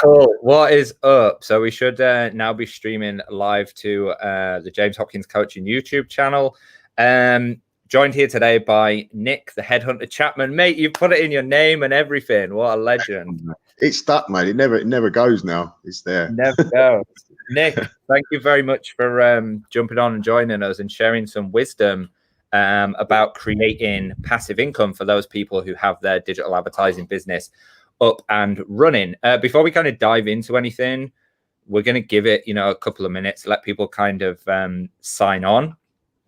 Cool. What is up? So we should now be streaming live to the James Hopkins Coaching YouTube channel. Joined here today by Nick, the Headhunter Chapman. Mate, you put it in your name and everything. What a legend. It's stuck, mate. It never goes now. It's there. Never goes. Nick, thank you very much for jumping on and joining us and sharing some wisdom about creating passive income for those people who have their digital advertising business up and running. Before we kind of dive into anything, we're going to give it, a couple of minutes, let people kind of sign on.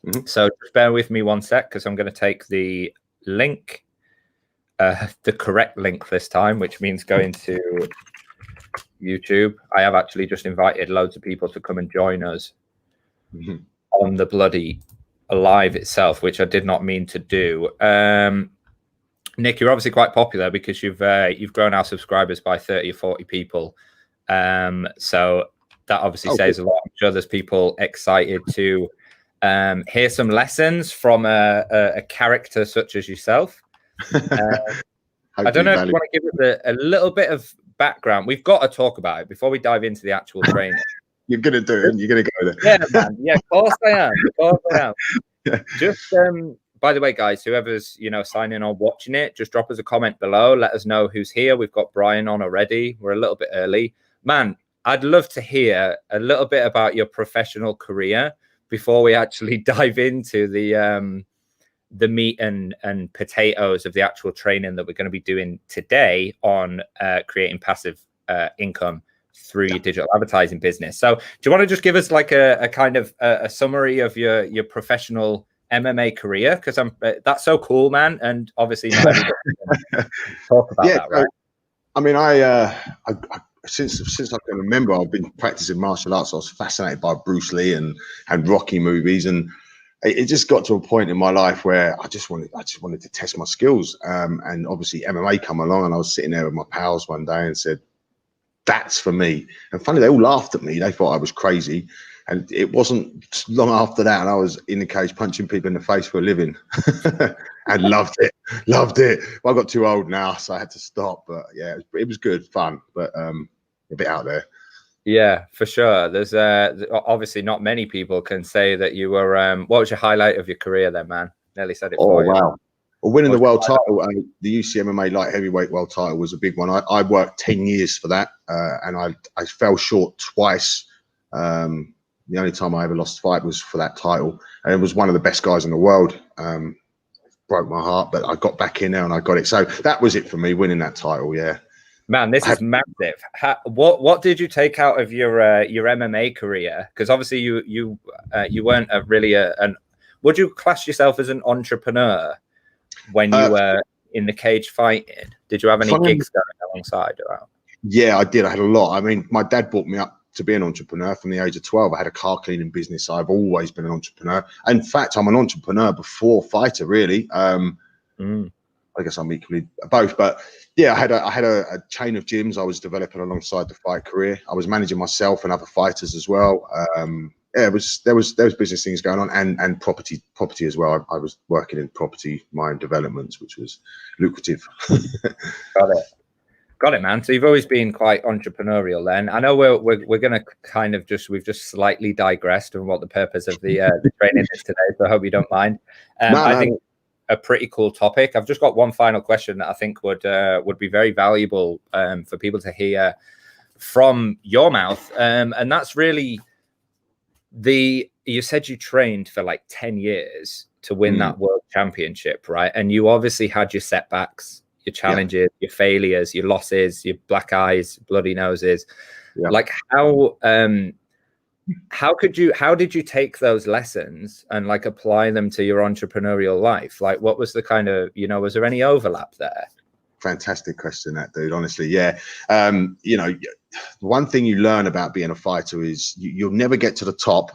Mm-hmm. So just bear with me one sec, because I'm going to take the link, the correct link this time, which means going to YouTube. I have actually just invited loads of people to come and join us on the bloody live itself, which I did not mean to do. Nick, you're obviously quite popular because you've grown our subscribers by 30 or 40 people. So that obviously says a lot. I'm sure there's people excited to hear some lessons from a character such as yourself. I don't know if you want to give us a little bit of background. We've got to talk about it before we dive into the actual training. You're going to do it. You're going to go there. Yeah, man. Yeah, of course I am. Of course I am. Yeah. Just, by the way, guys, whoever's, signing on, watching it, just drop us a comment below. Let us know who's here. We've got Brian on already. We're a little bit early. Man, I'd love to hear a little bit about your professional career before we actually dive into the meat and potatoes of the actual training that we're going to be doing today on creating passive income through your digital advertising business. So do you want to just give us like a kind of a summary of your professional MMA career? Because that's so cool, man. And obviously not everybody can talk about that, right? I mean, I since I can remember, I've been practicing martial arts. I was fascinated by Bruce Lee and Rocky movies, and it just got to a point in my life where I just wanted to test my skills. And obviously MMA come along, and I was sitting there with my pals one day and said, "That's for me." And funny, they all laughed at me. They thought I was crazy. And it wasn't long after that, and I was in the cage punching people in the face for a living, and loved it. Well, I got too old now, so I had to stop. But yeah, it was good fun, but a bit out there. Yeah, for sure. There's obviously not many people can say that you were. What was your highlight of your career then, man? Nearly said it. Oh wow! Well, winning the world title, the UC MMA light heavyweight world title was a big one. I worked 10 years for that, and I fell short twice. The only time I ever lost a fight was for that title, and it was one of the best guys in the world. Broke my heart, but I got back in there and I got it. So that was it for me, winning that title. Yeah, man, this is massive. What did you take out of your MMA career? Because obviously you weren't would you class yourself as an entrepreneur when you were in the cage fighting? Did you have any gigs going alongside? Yeah, I did. I had a lot. I mean, my dad brought me up to be an entrepreneur from the age of 12. I had a car cleaning business. So I've always been an entrepreneur. In fact, I'm an entrepreneur before fighter, really. I guess I'm equally both. But yeah, I had a chain of gyms I was developing alongside the fight career. I was managing myself and other fighters as well. Yeah, there was business things going on, and property as well. I was working in property mine developments, which was lucrative. Got it, man. So you've always been quite entrepreneurial then. I know we're going to kind of we've just slightly digressed on what the purpose of the training is today. So I hope you don't mind. I think a pretty cool topic. I've just got one final question that I think would be very valuable for people to hear from your mouth. And that's really you said you trained for like 10 years to win that world championship, right? And you obviously had your setbacks, your challenges, your failures, your losses, your black eyes, bloody noses. Like how did you take those lessons and like apply them to your entrepreneurial life? Like what was the kind of, was there any overlap there? Fantastic question, that, dude. Honestly, yeah. One thing you learn about being a fighter is you'll never get to the top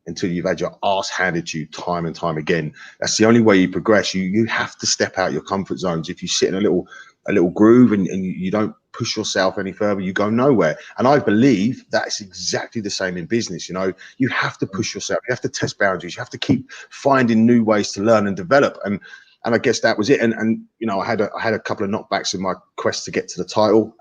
until you've had your ass handed to you time and time again. That's the only way you progress. You have to step out your comfort zones. If you sit in a little groove and you don't push yourself any further, you go nowhere. And I believe that's exactly the same in business. You have to push yourself. You have to test boundaries. You have to keep finding new ways to learn and develop. And I guess that was it. And you know, I had a couple of knockbacks in my quest to get to the title,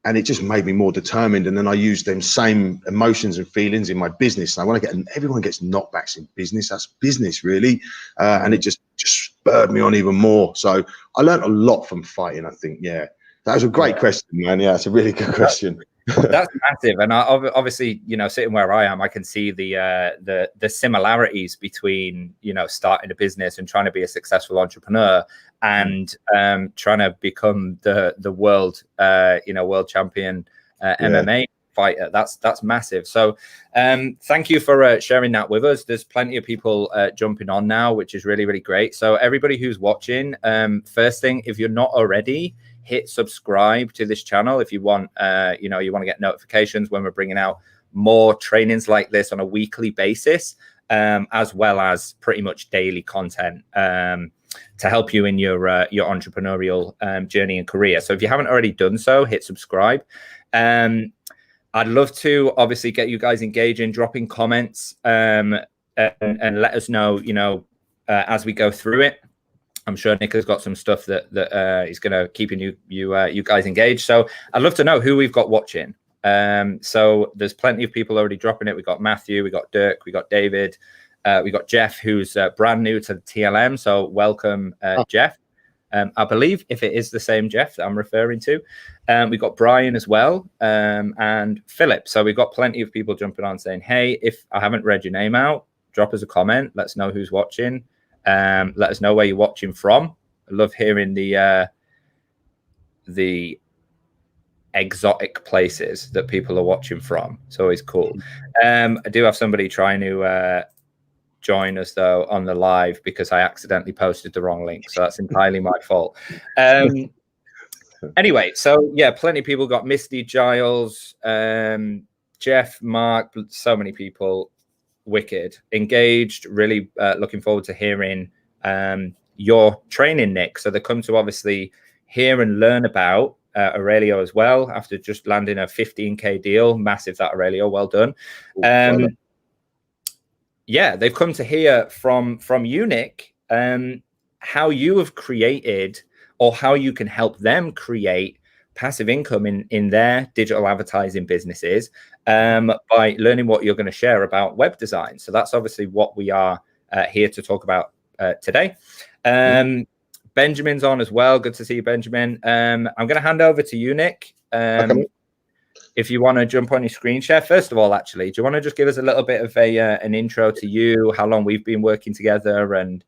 and it just made me more determined. And then I used them same emotions and feelings in my business. And I want to get, everyone gets knockbacks in business. That's business, really. And it just spurred me on even more. So I learned a lot from fighting, I think. Yeah, that was a great question, man. Yeah, it's a really good question. That's massive. And obviously, you know, sitting where I am, I can see the similarities between, you know, starting a business and trying to be a successful entrepreneur and trying to become the world, you know, world champion MMA fighter. That's massive. So thank you for sharing that with us. There's plenty of people jumping on now, which is really, really great. So everybody who's watching, first thing, if you're not already, hit subscribe to this channel if you want, you know, you want to get notifications when we're bringing out more trainings like this on a weekly basis, as well as pretty much daily content to help you in your entrepreneurial journey and career. So if you haven't already done so, hit subscribe. I'd love to obviously get you guys engaging, dropping comments, and let us know, you know, as we go through it. I'm sure Nick has got some stuff that he's going to keep you guys engaged. So I'd love to know who we've got watching. So there's plenty of people already dropping it. We got Matthew, we got Dirk, we got David, we got Jeff, who's brand new to the TLM. So welcome, Jeff. I believe if it is the same Jeff that I'm referring to, we got Brian as well, and Philip. So we've got plenty of people jumping on saying, hey, if I haven't read your name out, drop us a comment. Let's know who's watching. Let us know where you're watching from. I love hearing the exotic places that people are watching from. It's always cool. I do have somebody trying to join us though on the live because I accidentally posted the wrong link, so that's entirely my fault. Anyway, so yeah, plenty of people got Misty, Giles, Jeff, Mark, so many people. Wicked, engaged, really looking forward to hearing your training, Nick. So they come to obviously hear and learn about Aurelio as well after just landing a 15K deal. Massive that, Aurelio, well done. Yeah, they've come to hear from you, Nick, how you have created or how you can help them create passive income in their digital advertising businesses by learning what you're going to share about web design. So that's obviously what we are here to talk about today. Benjamin's on as well. Good to see you, Benjamin. I'm going to hand over to you, Nick. If you want to jump on your screen share, first of all, actually, do you want to just give us a little bit of an intro to you, how long we've been working together, and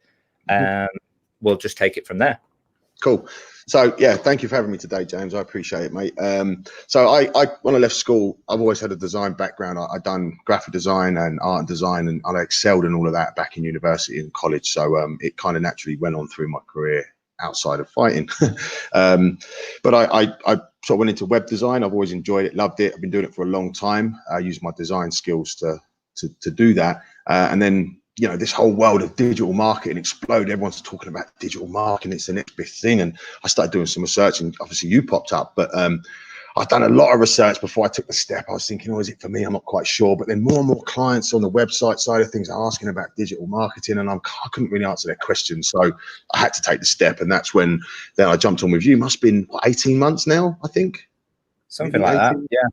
we'll just take it from there. Cool. So yeah, thank you for having me today, James. I appreciate it, mate. So I when I left school, I've always had a design background. I've done graphic design and art and design, and I excelled in all of that back in university and college. So it kind of naturally went on through my career outside of fighting. But I sort of went into web design. I've always enjoyed it, loved it. I've been doing it for a long time. I used my design skills to do that, and then, you know, this whole world of digital marketing exploded. Everyone's talking about digital marketing. It's the next big thing. And I started doing some research, and obviously you popped up, but I've done a lot of research before I took the step. I was thinking, oh, is it for me? I'm not quite sure. But then more and more clients on the website side of things are asking about digital marketing, and I couldn't really answer their questions. So I had to take the step. And that's when then I jumped on with you. Must have been 18 months now, I think. Something like that. Yeah.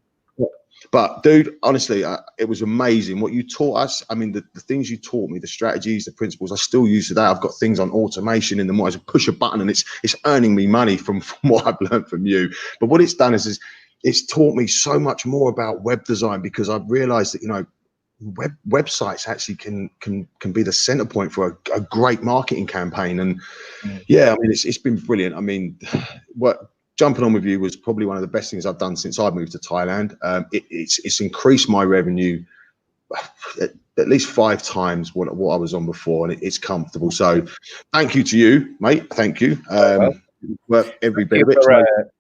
But dude, honestly, it was amazing what you taught us. I mean, the things you taught me, the strategies, the principles, I still use today. I've got things on automation in the morning. I push a button and it's earning me money from what I've learned from you. But what it's done is it's taught me so much more about web design, because I've realized that, you know, websites actually can be the center point for a great marketing campaign. And yeah, I mean, it's been brilliant. I mean, jumping on with you was probably one of the best things I've done since I moved to Thailand. It's increased my revenue at least 5 times what I was on before, and it's comfortable. So thank you to you, mate. Thank you. Worth every bit of it.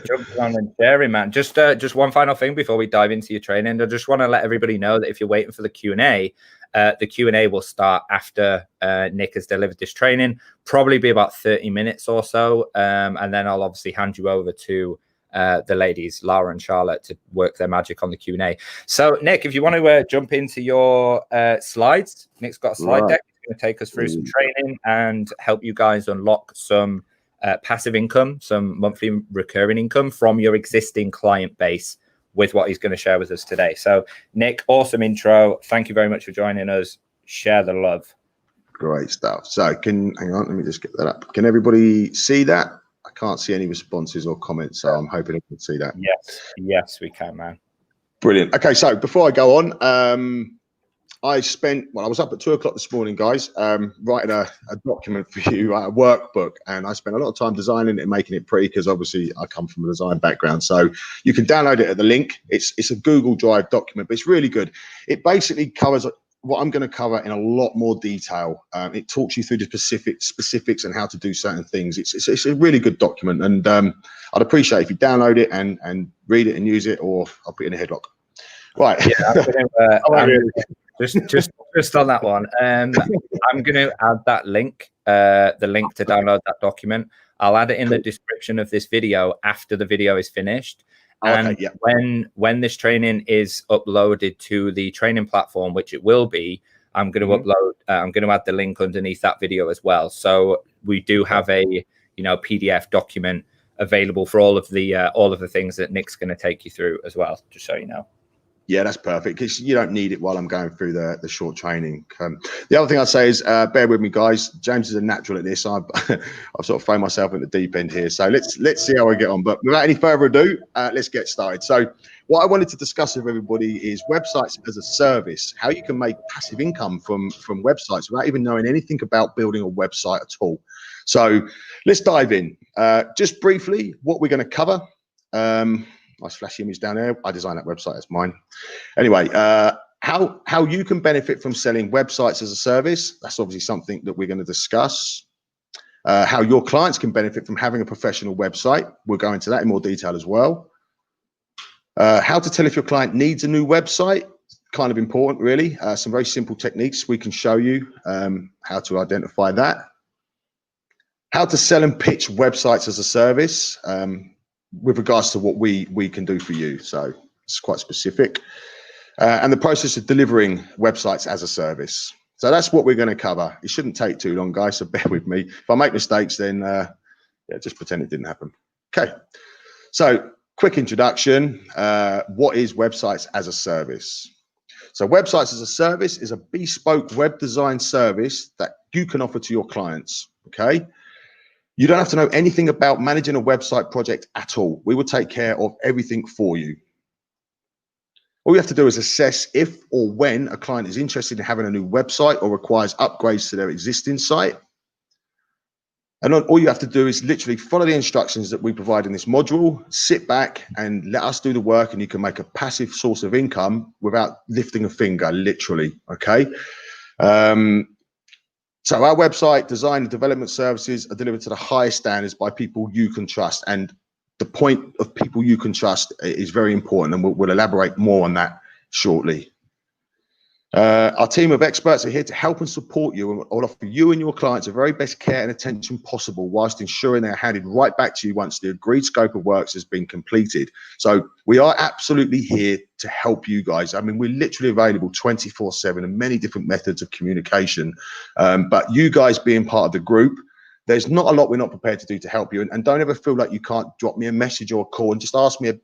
Jumping on and sharing, man. Just one final thing before we dive into your training. I just want to let everybody know that if you're waiting for the Q&A, the Q&A will start after Nick has delivered this training, probably be about 30 minutes or so. And then I'll obviously hand you over to the ladies, Lara and Charlotte, to work their magic on the Q&A. So Nick, if you want to jump into your slides, Nick's got a slide deck going to take us through some training and help you guys unlock some passive income, some monthly recurring income from your existing client base with what he's going to share with us today. So, Nick, awesome intro. Thank you very much for joining us. Share the love. Great stuff. So, hang on, let me just get that up. Can everybody see that? I can't see any responses or comments, so I'm hoping I can see that. Yes, we can, man. Brilliant. Okay, so before I go on, I was up at 2 o'clock this morning, guys, writing a document for you, a workbook, and I spent a lot of time designing it and making it pretty because obviously I come from a design background. So you can download it at the link. It's a Google Drive document, but it's really good. It basically covers what I'm going to cover in a lot more detail. It talks you through the specifics and how to do certain things. It's a really good document, and I'd appreciate if you download it and read it and use it, or I'll put it in a headlock. Right. Yeah, just on that one, I'm going to add that link, the link to download that document. I'll add it in the description of this video after the video is finished. And when this training is uploaded to the training platform, which it will be, I'm going to I'm going to add the link underneath that video as well. So we do have a PDF document available for all of the things that Nick's going to take you through as well, just so you know. Yeah, that's perfect, because you don't need it while I'm going through the short training. The other thing I'd say is bear with me, guys. James is a natural at this. I've sort of thrown myself in the deep end here. So let's see how I get on. But without any further ado, let's get started. So what I wanted to discuss with everybody is websites as a service, how you can make passive income from websites without even knowing anything about building a website at all. So let's dive in. Just briefly, what we're going to cover. Nice flashy image down there. I designed that website. It's mine. Anyway, how you can benefit from selling websites as a service. That's obviously something that we're going to discuss. How your clients can benefit from having a professional website. We'll go into that in more detail as well. How to tell if your client needs a new website. Kind of important, really. Some very simple techniques we can show you how to identify that. How to sell and pitch websites as a service. With regards to what we can do for you. So it's quite specific. And the process of delivering websites as a service. So that's what we're going to cover. It shouldn't take too long, guys, so bear with me. If I make mistakes, then just pretend it didn't happen. Okay, so quick introduction. What is websites as a service? So websites as a service is a bespoke web design service that you can offer to your clients, okay? You don't have to know anything about managing a website project at all. We will take care of everything for you. All you have to do is assess if or when a client is interested in having a new website or requires upgrades to their existing site. And all you have to do is literally follow the instructions that we provide in this module, sit back and let us do the work, and you can make a passive source of income without lifting a finger, literally, okay? So our website design and development services are delivered to the highest standards by people you can trust. And the point of people you can trust is very important, and we'll elaborate more on that shortly. Our team of experts are here to help and support you, and will offer you and your clients the very best care and attention possible, whilst ensuring they're handed right back to you once the agreed scope of works has been completed. So we are absolutely here to help you guys. I mean, we're literally available 24/7 and many different methods of communication. But you guys being part of the group, there's not a lot we're not prepared to do to help you. And don't ever feel like you can't drop me a message or a call and just ask me a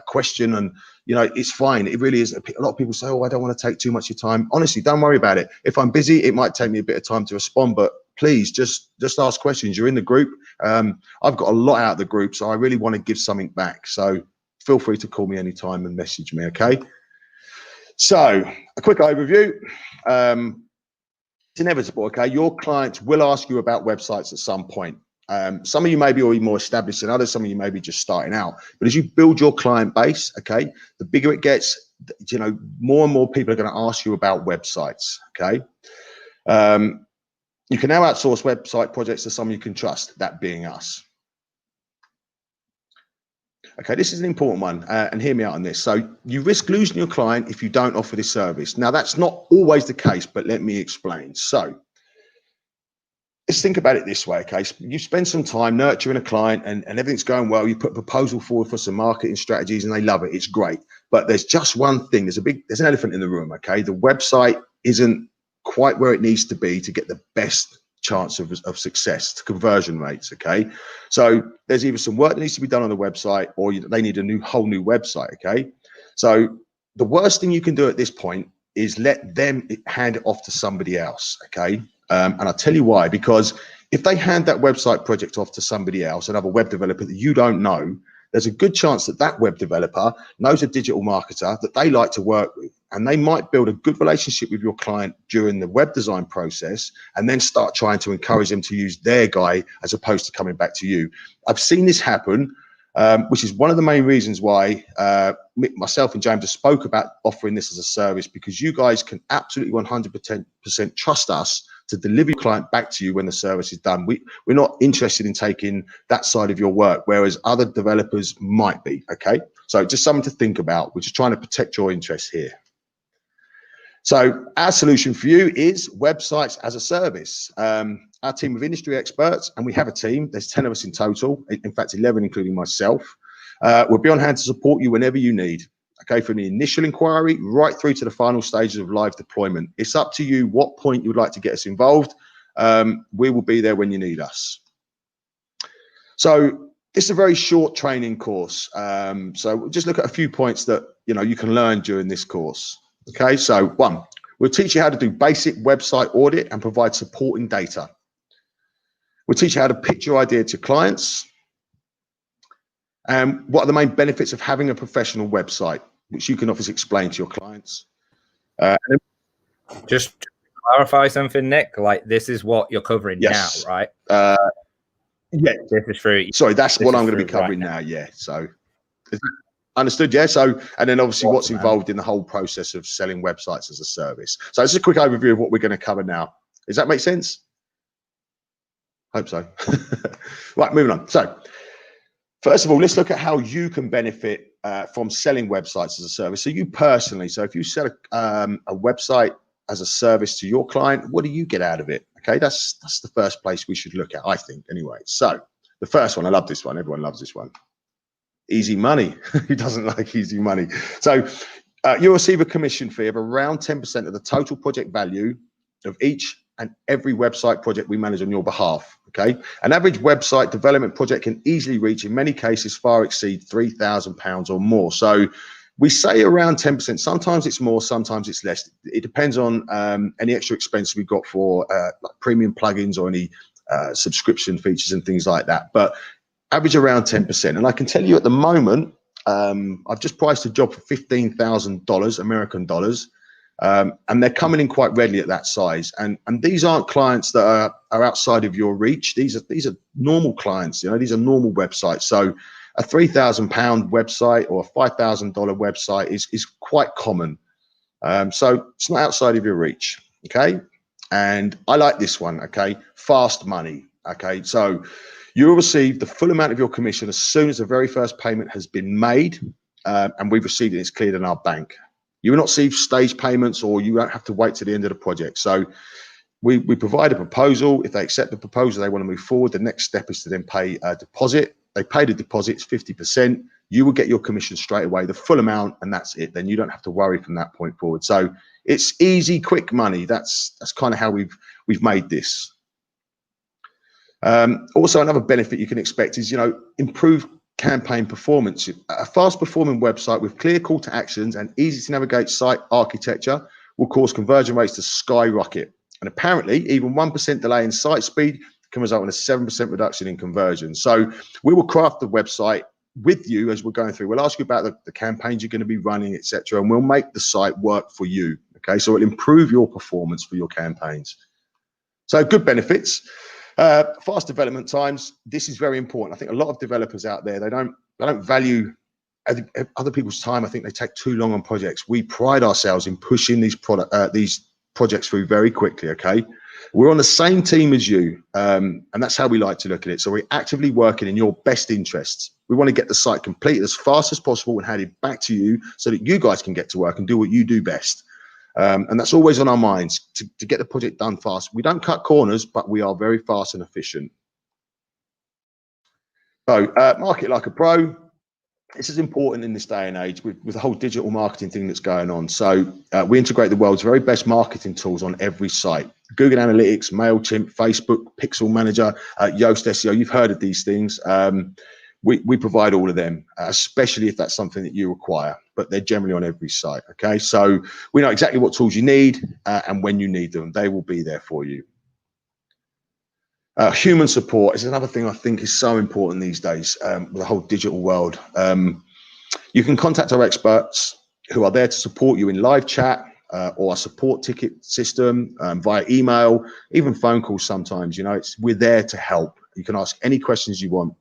question. And, it's fine. It really is. A lot of people say, oh, I don't want to take too much of your time. Honestly, don't worry about it. If I'm busy, it might take me a bit of time to respond, but please just ask questions. You're in the group. I've got a lot out of the group, so I really want to give something back. So feel free to call me anytime and message me, okay? So a quick overview. It's inevitable, okay? Your clients will ask you about websites at some point. Some of you may be already more established than others. Some of you may be just starting out. But as you build your client base, okay, the bigger it gets, more and more people are going to ask you about websites, okay? You can now outsource website projects to someone you can trust, that being us. Okay, this is an important one, and hear me out on this. So you risk losing your client if you don't offer this service. Now, that's not always the case, but let me explain. So let's think about it this way, okay? You spend some time nurturing a client and everything's going well. You put a proposal forward for some marketing strategies and they love it. It's great. But there's just one thing. There's an elephant in the room, okay? The website isn't quite where it needs to be to get the best chance of success, to conversion rates. Okay, so there's either some work that needs to be done on the website, or they need a whole new website. Okay, so the worst thing you can do at this point is let them hand it off to somebody else. Okay, and I'll tell you why. Because if they hand that website project off to somebody else, another web developer that you don't know, there's a good chance that that web developer knows a digital marketer that they like to work with, and they might build a good relationship with your client during the web design process, and then start trying to encourage them to use their guy as opposed to coming back to you. I've seen this happen, which is one of the main reasons why myself and James have spoke about offering this as a service, because you guys can absolutely 100% trust us to deliver your client back to you when the service is done. We're not interested in taking that side of your work, whereas other developers might be. Okay, so just something to think about. We're just trying to protect your interests here. So our solution for you is websites as a service. Our team of industry experts, and we have a team, there's 10 of us in total, in fact 11 including myself, will be on hand to support you whenever you need. Okay, from the initial inquiry right through to the final stages of live deployment. It's up to you what point you would like to get us involved. We will be there when you need us. So this is a very short training course. So we'll just look at a few points that you can learn during this course. Okay, so one, we'll teach you how to do basic website audit and provide supporting data. We'll teach you how to pitch your idea to clients. And what are the main benefits of having a professional website, which you can obviously explain to your clients. Just to clarify something, Nick, like this is what you're covering now, right? Yeah. This is for, sorry, that's what I'm going to be covering now. Yeah. So understood. Yeah. So, and then obviously what's involved in the whole process of selling websites as a service. So it's a quick overview of what we're going to cover now. Does that make sense? Hope so. Right, moving on. So first of all, let's look at how you can benefit from selling websites as a service. So you personally, so if you sell a website as a service to your client, what do you get out of it? Okay, that's the first place we should look at, I think, anyway. So the first one, I love this one. Everyone loves this one. Easy money. Who doesn't like easy money? So you'll receive a commission fee of around 10% of the total project value of each and every website project we manage on your behalf. Okay, an average website development project can easily reach, in many cases, far exceed £3,000 or more. So we say around 10%. Sometimes it's more, sometimes it's less. It depends on any extra expense we've got for like premium plugins or any subscription features and things like that. But average around 10%. And I can tell you at the moment, I've just priced a job for $15,000 American dollars. And they're coming in quite readily at that size. And these aren't clients that are outside of your reach. These are normal clients. These are normal websites. So a £3,000 website or a $5,000 website is quite common. So it's not outside of your reach. Okay. And I like this one. Okay. Fast money. Okay. So you'll receive the full amount of your commission as soon as the very first payment has been made. And we've received it. It's cleared in our bank. You will not receive stage payments, or you won't have to wait to the end of the project. So we provide a proposal. If they accept the proposal, they want to move forward. The next step is to then pay a deposit. They pay the deposit, it's 50%. You will get your commission straight away, the full amount, and that's it. Then you don't have to worry from that point forward. So it's easy, quick money. That's kind of how we've made this. Also, another benefit you can expect is, improved campaign performance. A fast performing website with clear call to actions and easy to navigate site architecture will cause conversion rates to skyrocket. And apparently even 1% delay in site speed can result in a 7% reduction in conversion. So we will craft the website with you as we're going through. We'll ask you about the campaigns you're going to be running, etc. And we'll make the site work for you. Okay, so it'll improve your performance for your campaigns. So good benefits. Fast development times. This is very important. I think a lot of developers out there, they don't value other people's time. I think they take too long on projects. We pride ourselves in pushing these projects through very quickly. Okay, we're on the same team as you, and that's how we like to look at it. So we're actively working in your best interests. We want to get the site completed as fast as possible and hand it back to you so that you guys can get to work and do what you do best. And that's always on our minds, to get the project done fast. We don't cut corners, but we are very fast and efficient. So market like a pro. this is important in this day and age with the whole digital marketing thing that's going on. So we integrate the world's very best marketing tools on every site. Google Analytics, MailChimp, Facebook, Pixel Manager, Yoast SEO. You've heard of these things. We provide all of them, especially if that's something that you require, but they're generally on every site. Okay, so we know exactly what tools you need and when you need them. They will be there for you. Human support is another thing I think is so important these days with the whole digital world. You can contact our experts who are there to support you in live chat or a support ticket system via email, even phone calls sometimes. You know, we're there to help. You can ask any questions you want.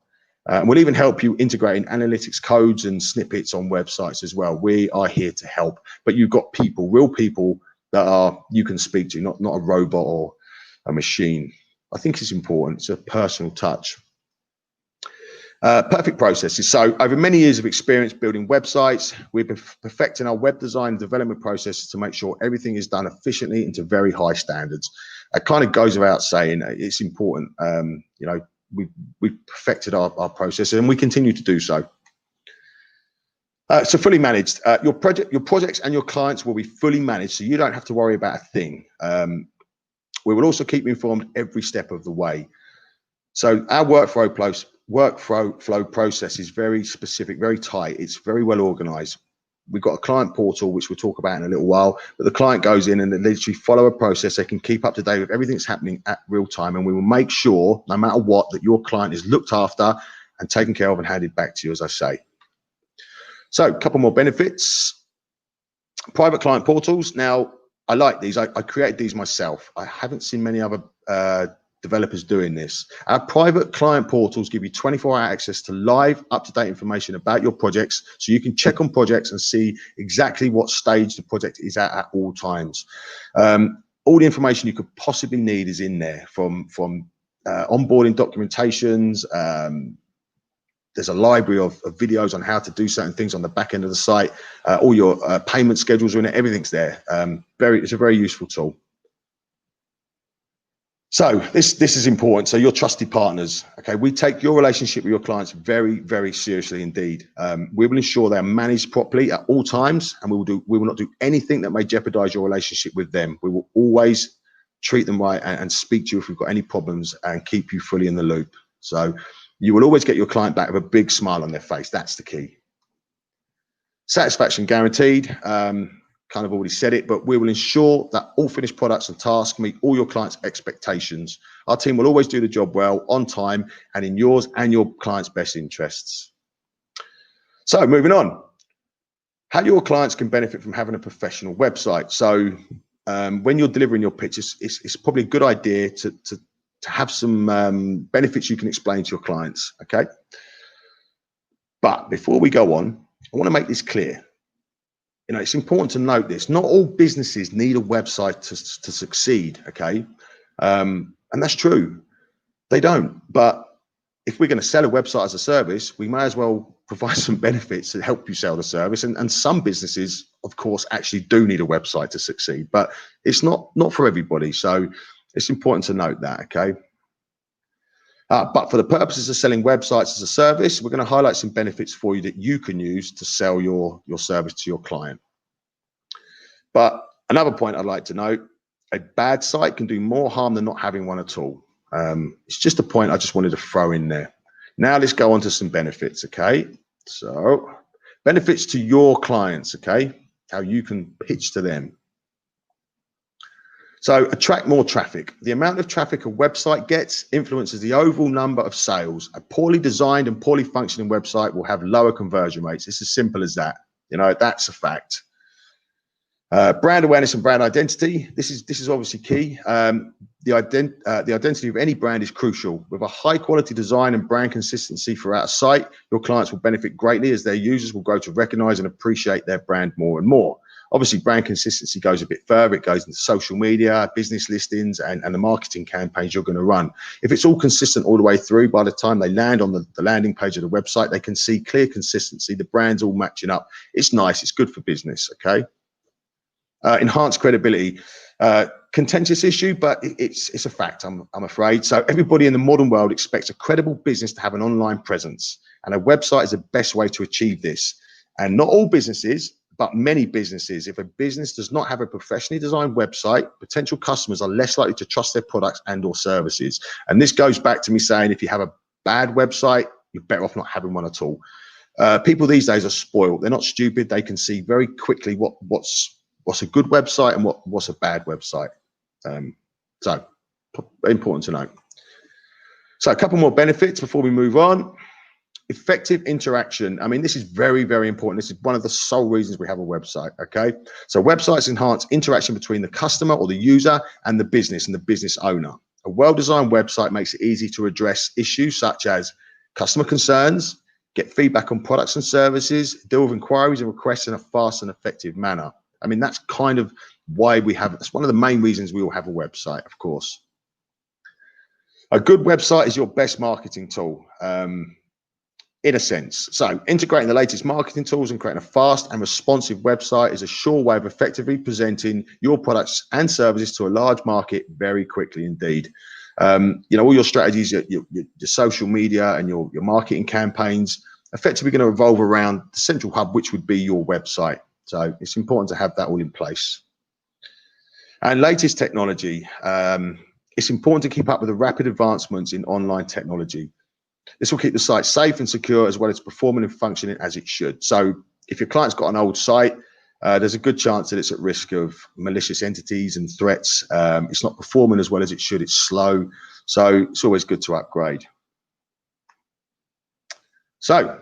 And we'll even help you integrating analytics codes and snippets on websites as well. We are here to help, but you've got people, real people that you can speak to, not a robot or a machine. I think it's important. It's a personal touch. Perfect processes. So over many years of experience building websites, we've been perfecting our web design and development processes to make sure everything is done efficiently and to very high standards. It kind of goes without saying, it's important. You know, we've perfected our process and we continue to do so. So fully managed. Your projects and your clients will be fully managed, so you don't have to worry about a thing. We will also keep you informed every step of the way. So our workflow process is very specific, very tight. It's very well organized. We've got a client portal, which we'll talk about in a little while, but the client goes in and they literally follow a process. They can keep up to date with everything that's happening at real time. And we will make sure, no matter what, that your client is looked after and taken care of and handed back to you, as I say. So a couple more benefits. Private client portals. Now, I like these. I created these myself. I haven't seen many other developers doing this. Our private client portals give you 24-hour access to live, up-to-date information about your projects, so you can check on projects and see exactly what stage the project is at all times. All the information you could possibly need is in there, from onboarding documentations. There's a library of videos on how to do certain things on the back end of the site. All your payment schedules are in it. Everything's there. It's a very useful tool. So this is important. So your trusted partners. Okay, we take your relationship with your clients very, very seriously indeed. We will ensure they are managed properly at all times, and we will not do anything that may jeopardize your relationship with them. We will always treat them right and speak to you if we've got any problems and keep you fully in the loop. So you will always get your client back with a big smile on their face. That's the key. Satisfaction guaranteed. Kind of already said it, but we will ensure that all finished products and tasks meet all your clients' expectations. Our team will always do the job well, on time, and in yours and your clients' best interests. So moving on, how your clients can benefit from having a professional website. So when you're delivering your pitch, it's probably a good idea to have some benefits you can explain to your clients, okay? But before we go on, I want to make this clear. You know, it's important to note this. Not all businesses need a website to succeed, okay? And that's true. They don't. But if we're going to sell a website as a service, we may as well provide some benefits to help you sell the service. And some businesses, of course, actually do need a website to succeed. But it's not for everybody. So it's important to note that, okay? But for the purposes of selling websites as a service, we're going to highlight some benefits for you that you can use to sell your service to your client. But another point I'd like to note, a bad site can do more harm than not having one at all. It's just a point I just wanted to throw in there. Now let's go on to some benefits, okay? So benefits to your clients, okay? How you can pitch to them. So attract more traffic. The amount of traffic a website gets influences the overall number of sales. A poorly designed and poorly functioning website will have lower conversion rates. It's as simple as that. You know, that's a fact. Brand awareness and brand identity. This is obviously key. The identity of any brand is crucial. With a high quality design and brand consistency throughout a site, your clients will benefit greatly as their users will grow to recognize and appreciate their brand more and more. Obviously, brand consistency goes a bit further. It goes into social media, business listings, and the marketing campaigns you're going to run. If it's all consistent all the way through, by the time they land on the landing page of the website, they can see clear consistency. The brand's all matching up. It's nice. It's good for business, okay? Enhanced credibility. Contentious issue, but it's a fact, I'm afraid. So everybody in the modern world expects a credible business to have an online presence. And a website is the best way to achieve this. And not all businesses, but many businesses, if a business does not have a professionally designed website, potential customers are less likely to trust their products and or services. And this goes back to me saying, if you have a bad website, you're better off not having one at all. People these days are spoiled. They're not stupid. They can see very quickly what's a good website and what's a bad website. So important to know. So a couple more benefits before we move on. Effective interaction. I mean, this is very, very important. This is one of the sole reasons we have a website. Okay. So websites enhance interaction between the customer or the user and the business owner. A well-designed website makes it easy to address issues such as customer concerns, get feedback on products and services, deal with inquiries and requests in a fast and effective manner. I mean, that's kind of why that's one of the main reasons we all have a website, of course. A good website is your best marketing tool, in a sense. So integrating the latest marketing tools and creating a fast and responsive website is a sure way of effectively presenting your products and services to a large market very quickly indeed. All your strategies, your social media and your marketing campaigns effectively going to revolve around the central hub, which would be your website. So it's important to have that all in place. And latest technology. It's important to keep up with the rapid advancements in online technology. This will keep the site safe and secure, as well as performing and functioning as it should. So if your client's got an old site, there's a good chance that it's at risk of malicious entities and threats. It's not performing as well as it should. It's slow. So it's always good to upgrade. So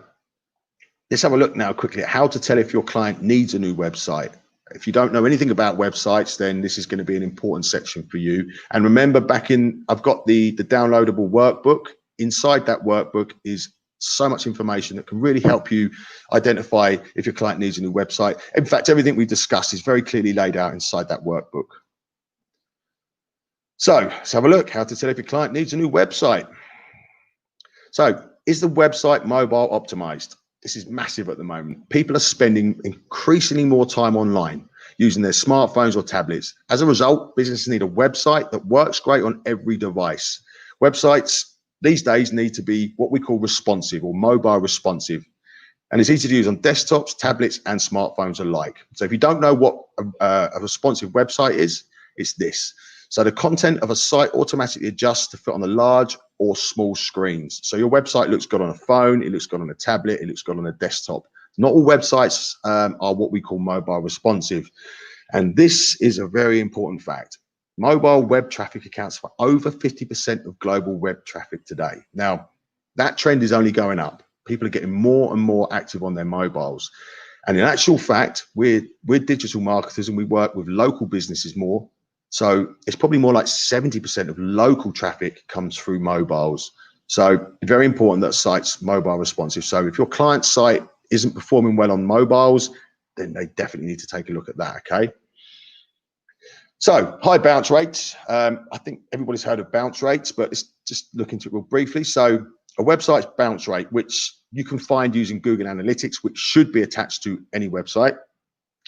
let's have a look now quickly at how to tell if your client needs a new website. If you don't know anything about websites, then this is going to be an important section for you. And remember, I've got the downloadable workbook. Inside that workbook is so much information that can really help you identify if your client needs a new website. In fact, everything we've discussed is very clearly laid out inside that workbook. So let's have a look how to tell if your client needs a new website. So is the website mobile optimized? This is massive at the moment. People are spending increasingly more time online using their smartphones or tablets. As a result, businesses need a website that works great on every device. Websites these days need to be what we call responsive or mobile responsive. And it's easy to use on desktops, tablets, and smartphones alike. So if you don't know what a responsive website is, it's this. So the content of a site automatically adjusts to fit on the large or small screens. So your website looks good on a phone, it looks good on a tablet, it looks good on a desktop. Not all websites are what we call mobile responsive. And this is a very important fact. Mobile web traffic accounts for over 50% of global web traffic today. Now, that trend is only going up. People are getting more and more active on their mobiles. And in actual fact, we're digital marketers and we work with local businesses more. So it's probably more like 70% of local traffic comes through mobiles. So very important that site's mobile responsive. So if your client's site isn't performing well on mobiles, then they definitely need to take a look at that, okay? So high bounce rates. I think everybody's heard of bounce rates, but let's just look into it real briefly. So a website's bounce rate, which you can find using Google Analytics, which should be attached to any website.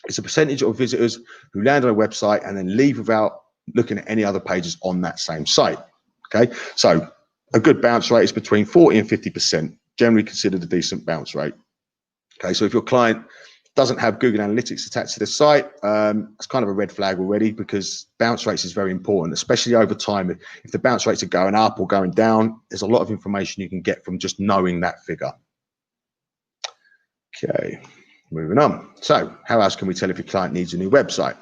It's a percentage of visitors who land on a website and then leave without looking at any other pages on that same site. Okay, so a good bounce rate is between 40 and 50%, generally considered a decent bounce rate. Okay, so if your client doesn't have Google Analytics attached to the site, it's kind of a red flag already, because bounce rates is very important, especially over time. If the bounce rates are going up or going down, there's a lot of information you can get from just knowing that figure. Okay, moving on. So how else can we tell if your client needs a new website?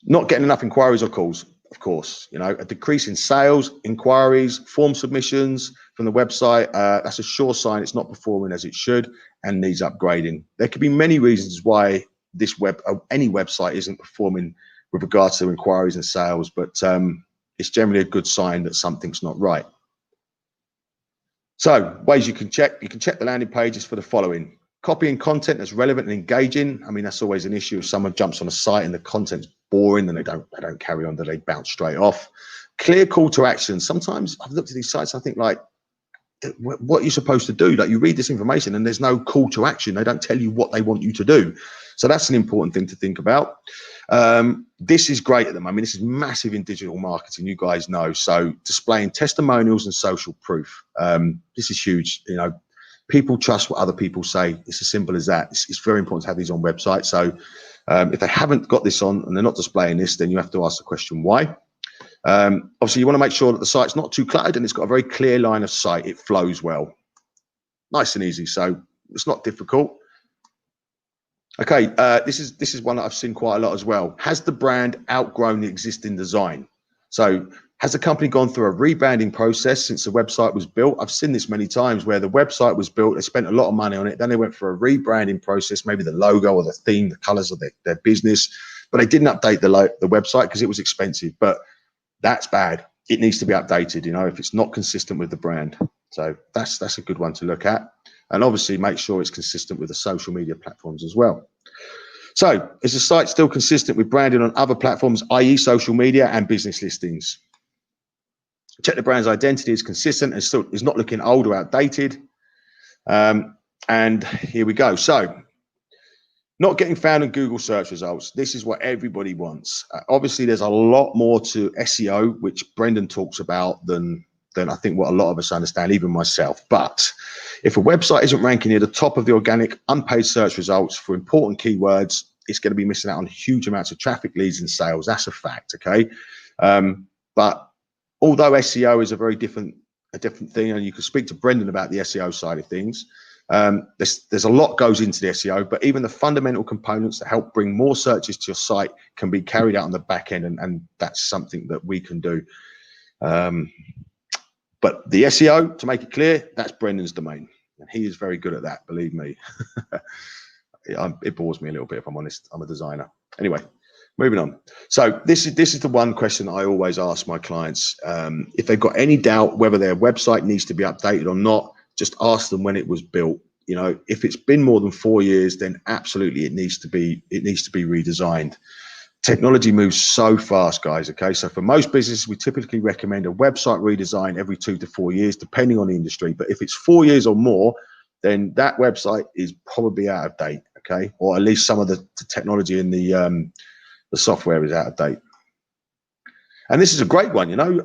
Not getting enough inquiries or calls, of course. You know, a decrease in sales, inquiries, form submissions from the website, that's a sure sign it's not performing as it should and needs upgrading. There could be many reasons why this any website isn't performing with regards to inquiries and sales, but it's generally a good sign that something's not right. So ways you can check the landing pages for the following. Copying content that's relevant and engaging. I mean, that's always an issue. If someone jumps on a site and the content's boring, then they don't carry on, they bounce straight off. Clear call to action. Sometimes I've looked at these sites, I think, like, what you're supposed to do. Like, you read this information and there's no call to action. They don't tell you what they want you to do. So that's an important thing to think about. This is great at the moment. This is massive in digital marketing, you guys know. So displaying testimonials and social proof. This is huge. You know, People trust what other people say. It's as simple as that. It's very important to have these on websites. So if they haven't got this on and they're not displaying this, then you have to ask the question why. Obviously, you want to make sure that the site's not too cluttered and it's got a very clear line of sight. It flows well. Nice and easy. So it's not difficult. Okay, this is one that I've seen quite a lot as well. Has the brand outgrown the existing design? So has the company gone through a rebranding process since the website was built? I've seen this many times where the website was built, they spent a lot of money on it, then they went for a rebranding process, maybe the logo or the theme, the colors of their business, but they didn't update the website because it was expensive. But that's bad. It needs to be updated, you know, if it's not consistent with the brand. So that's a good one to look at. And obviously make sure it's consistent with the social media platforms as well. So is the site still consistent with branding on other platforms, i.e. social media and business listings? Check the brand's identity is consistent and still is not looking old or outdated. And here we go. So not getting found in Google search results. This is what everybody wants. Obviously, there's a lot more to SEO, which Brendan talks about than I think what a lot of us understand, even myself. But if a website isn't ranking near the top of the organic unpaid search results for important keywords, it's going to be missing out on huge amounts of traffic, leads, and sales. That's a fact, okay? But although SEO is a very different thing, and you can speak to Brendan about the SEO side of things, there's a lot goes into the SEO, but even the fundamental components that help bring more searches to your site can be carried out on the back end, and that's something that we can do. But the SEO, to make it clear, that's Brendan's domain, and he is very good at that, believe me. It bores me a little bit, if I'm honest. I'm a designer. Anyway, moving on. So this is the one question I always ask my clients. If they've got any doubt whether their website needs to be updated or not, just ask them when it was built. You know, if it's been more than 4 years, then absolutely it needs to be redesigned. Technology moves so fast, guys. Okay, so for most businesses, we typically recommend a website redesign every 2 to 4 years, depending on the industry. But if it's 4 years or more, then that website is probably out of date. Okay, or at least some of the technology in the software is out of date. And this is a great one, you know.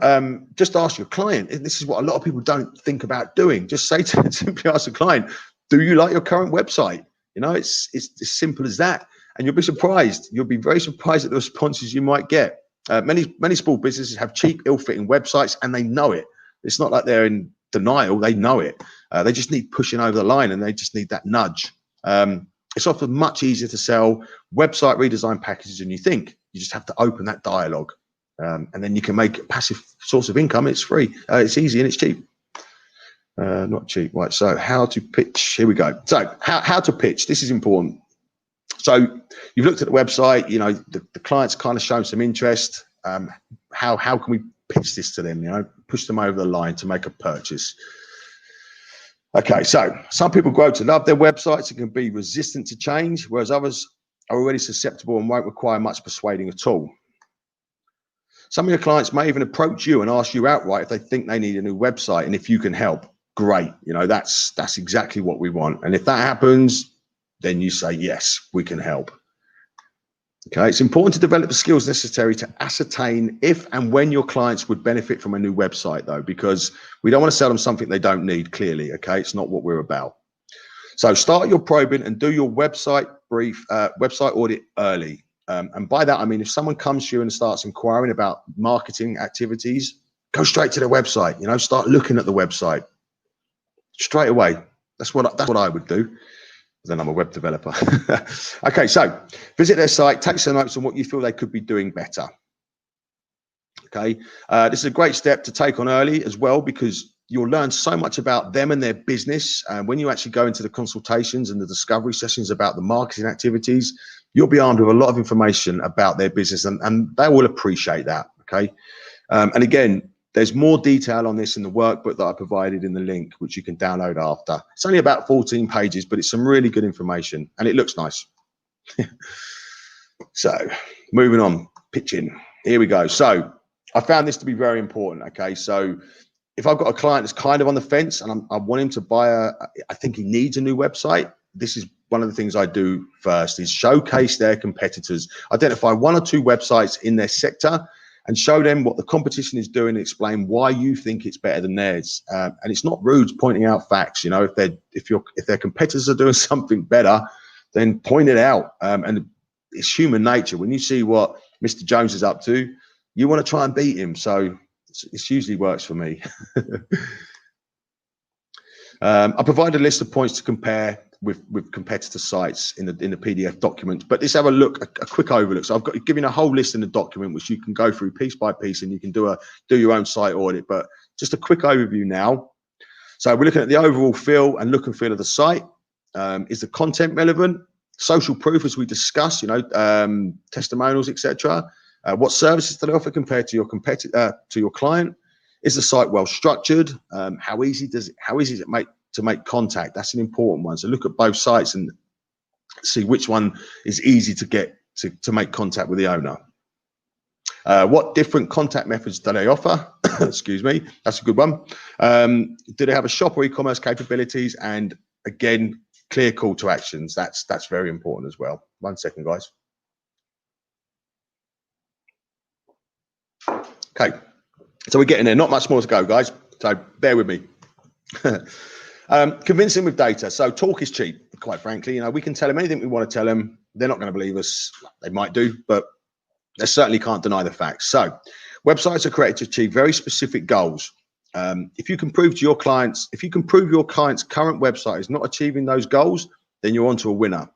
Just ask your client. This is what a lot of people don't think about doing. Just say to simply ask the client, "Do you like your current website?" You know, it's as simple as that. And you'll be surprised. You'll be very surprised at the responses you might get. Many small businesses have cheap, ill-fitting websites, and they know it. It's not like they're in denial. They know it. They just need pushing over the line, and they just need that nudge. It's often much easier to sell website redesign packages than you think. You just have to open that dialogue, and then you can make a passive source of income. It's free. It's easy and it's cheap. Not cheap, right? So how to pitch? Here we go. So how to pitch? This is important. So you've looked at the website. You know the client's kind of shown some interest. How can we pitch this to them? You know, push them over the line to make a purchase. Okay, so some people grow to love their websites and can be resistant to change, whereas others are already susceptible and won't require much persuading at all. Some of your clients may even approach you and ask you outright if they think they need a new website and if you can help. Great, you know, that's exactly what we want. And if that happens, then you say, yes, we can help. Okay, it's important to develop the skills necessary to ascertain if and when your clients would benefit from a new website, though, because we don't want to sell them something they don't need, clearly. Okay, it's not what we're about. So start your probing and do your website audit early. And by that, I mean, if someone comes to you and starts inquiring about marketing activities, go straight to their website, you know, start looking at the website straight away. That's what I would do. Then I'm a web developer. Okay, so visit their site, take some notes on what you feel they could be doing better. Okay, this is a great step to take on early as well, because you'll learn so much about them and their business. And when you actually go into the consultations and the discovery sessions about the marketing activities, you'll be armed with a lot of information about their business, and they will appreciate that. Okay, and again, there's more detail on this in the workbook that I provided in the link, which you can download after. It's only about 14 pages, but it's some really good information and it looks nice. So moving on, pitching. Here we go. So I found this to be very important. Okay, so if I've got a client that's kind of on the fence and I want him to buy I think he needs a new website, this is one of the things I do first, is showcase their competitors, identify 1 or 2 websites in their sector, and show them what the competition is doing and explain why you think it's better than theirs. And it's not rude pointing out facts. You know, if their competitors are doing something better, then point it out. And it's human nature. When you see what Mr. Jones is up to, you want to try and beat him. So it usually works for me. I provide a list of points to compare with competitor sites in the PDF document, but let's have a look, a quick overlook. So I've got given a whole list in the document, which you can go through piece by piece, and you can do your own site audit. But just a quick overview now. So we're looking at the overall feel and look and feel of the site. Is the content relevant? Social proof, as we discussed, you know, testimonials, etc. What services do they offer compared to your competitor, to your client? Is the site well structured? How easy is it to make contact? That's an important one. So look at both sites and see which one is easy to get to make contact with the owner. What different contact methods do they offer? Excuse me, that's a good one. Do they have a shop or e-commerce capabilities? And again, clear call to actions. That's very important as well. 1 second, guys. Okay, so we're getting there. Not much more to go, guys. So bear with me. Convincing with data. So talk is cheap, quite frankly. You know, we can tell them anything we want to tell them. They're not going to believe us. They might do, but they certainly can't deny the facts. So websites are created to achieve very specific goals. If you can prove your client's current website is not achieving those goals, then you're onto a winner.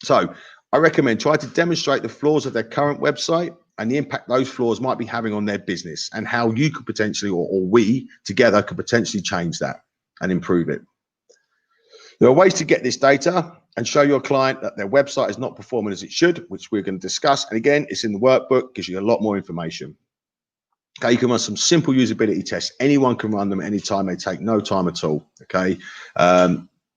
So I recommend try to demonstrate the flaws of their current website and the impact those flaws might be having on their business, and how you could potentially, or we together could potentially change that and improve it. There are ways to get this data and show your client that their website is not performing as it should, which we're going to discuss. And again, it's in the workbook, gives you a lot more information. Okay, you can run some simple usability tests. Anyone can run them anytime. They take no time at all. Okay,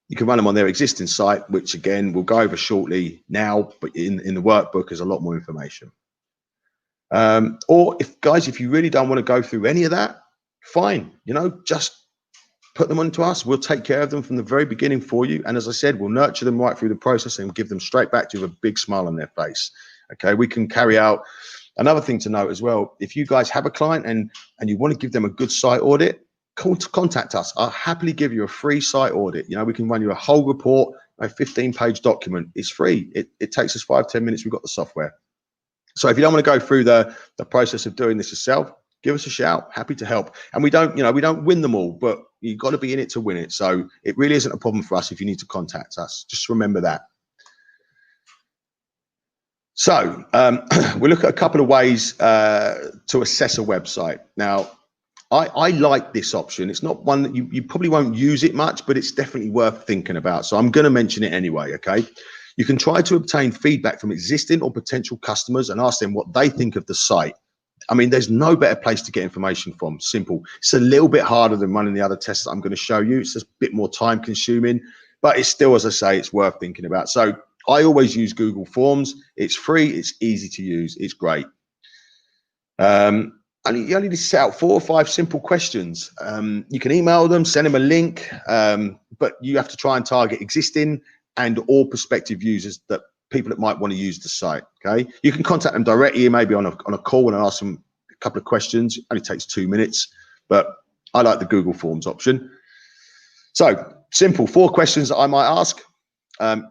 you can run them on their existing site, which again we'll go over shortly now, but in the workbook is a lot more information. Or if you really don't want to go through any of that, fine, you know, just put them onto us. We'll take care of them from the very beginning for you. And as I said, we'll nurture them right through the process and give them straight back to you with a big smile on their face. Okay, we can carry out. Another thing to note as well, if you guys have a client and you want to give them a good site audit, contact us. I'll happily give you a free site audit. You know, we can run you a whole report, a 15-page document. It's free. It takes us 5-10 minutes. We've got the software. So if you don't want to go through the process of doing this yourself, give us a shout. Happy to help. And we don't win them all, but you've got to be in it to win it. So it really isn't a problem for us if you need to contact us. Just remember that. So we'll look at a couple of ways to assess a website. Now, I like this option. It's not one that you probably won't use it much, but it's definitely worth thinking about. So I'm going to mention it anyway, okay? You can try to obtain feedback from existing or potential customers and ask them what they think of the site. I mean, there's no better place to get information from. Simple. It's a little bit harder than running the other tests that I'm going to show you. It's just a bit more time consuming, but it's still, as I say, it's worth thinking about. So I always use Google Forms. It's free. It's easy to use. It's great. And you only need to set out 4 or 5 simple questions. You can email them, send them a link, but you have to try and target existing and all prospective users, that people that might want to use the site. Okay, you can contact them directly, maybe on a call, and ask them a couple of questions. It only takes 2 minutes, but I like the Google Forms option. So simple 4 questions that I might ask.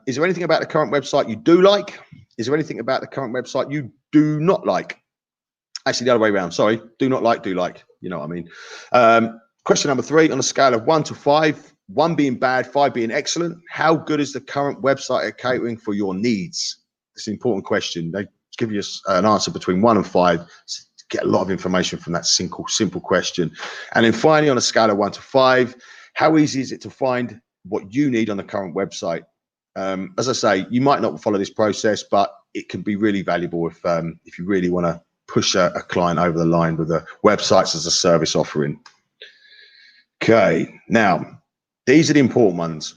Is there anything about the current website you do like? Is there anything about the current website you do not like? Actually, the other way around. Sorry, do not like, do like. You know what I mean? Question number 3, on a scale of 1 to 5, 1 being bad, 5 being excellent, how good is the current website at catering for your needs? It's an important question. They give you an answer between 1 and 5. So get a lot of information from that simple question. And then finally, on a scale of 1 to 5, how easy is it to find what you need on the current website? As I say, you might not follow this process, but it can be really valuable if you really want to push a client over the line with a websites as a service offering. Okay, now these are the important ones.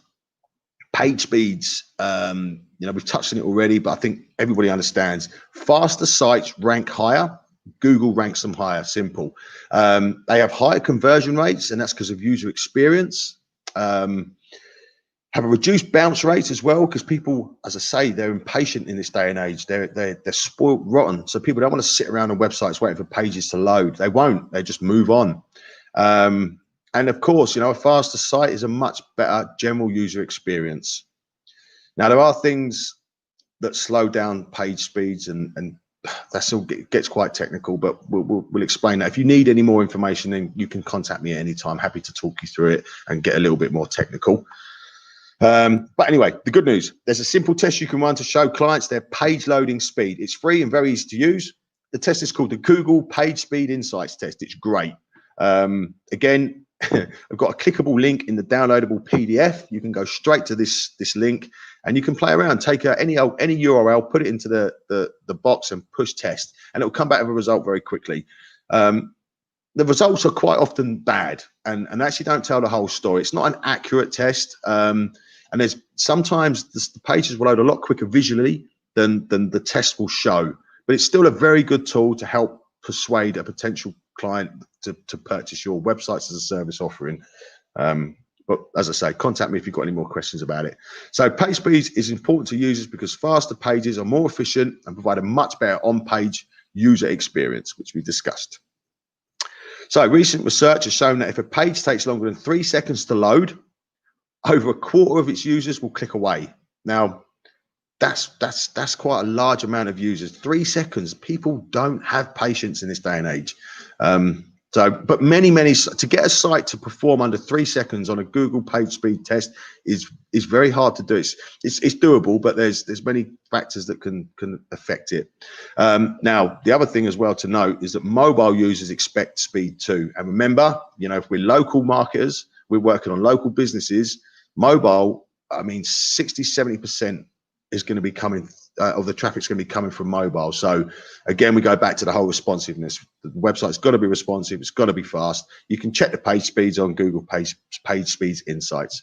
Page speeds, we've touched on it already, but I think everybody understands. Faster sites rank higher. Google ranks them higher. Simple. They have higher conversion rates, and that's because of user experience. Have a reduced bounce rate as well, because people, as I say, they're impatient in this day and age. They're spoiled rotten. So people don't want to sit around on websites waiting for pages to load. They won't. They just move on. And of course, you know, a faster site is a much better general user experience. Now, there are things that slow down page speeds, and that's all gets quite technical, but we'll explain that. If you need any more information, then you can contact me at any time. Happy to talk you through it and get a little bit more technical. But anyway, the good news, there's a simple test you can run to show clients their page loading speed. It's free and very easy to use. The test is called the Google Page Speed Insights Test. It's great. Again, I've got a clickable link in the downloadable PDF. You can go straight to this link and you can play around, take any URL, put it into the box and push test, and it will come back with a result very quickly. The results are quite often bad and actually don't tell the whole story. It's not an accurate test. And there's sometimes the pages will load a lot quicker visually than the test will show, but it's still a very good tool to help persuade a potential client to purchase your websites as a service offering. But as I say, contact me if you've got any more questions about it. So page speed is important to users because faster pages are more efficient and provide a much better on-page user experience, which we discussed. So recent research has shown that if a page takes longer than 3 seconds to load, over a quarter of its users will click away. Now, that's quite a large amount of users. 3 seconds. People don't have patience in this day and age. But many to get a site to perform under 3 seconds on a Google page speed test is very hard to do. It's doable, but there's many factors that can affect it. Now, the other thing as well to note is that mobile users expect speed too. And remember, you know, if we're local marketers, we're working on local businesses. Mobile, I mean, 60-70% is going to be coming of the traffic's going to be coming from mobile. So again, we go back to the whole responsiveness. The website's got to be responsive. It's got to be fast. You can check the page speeds on Google Page Speeds Insights.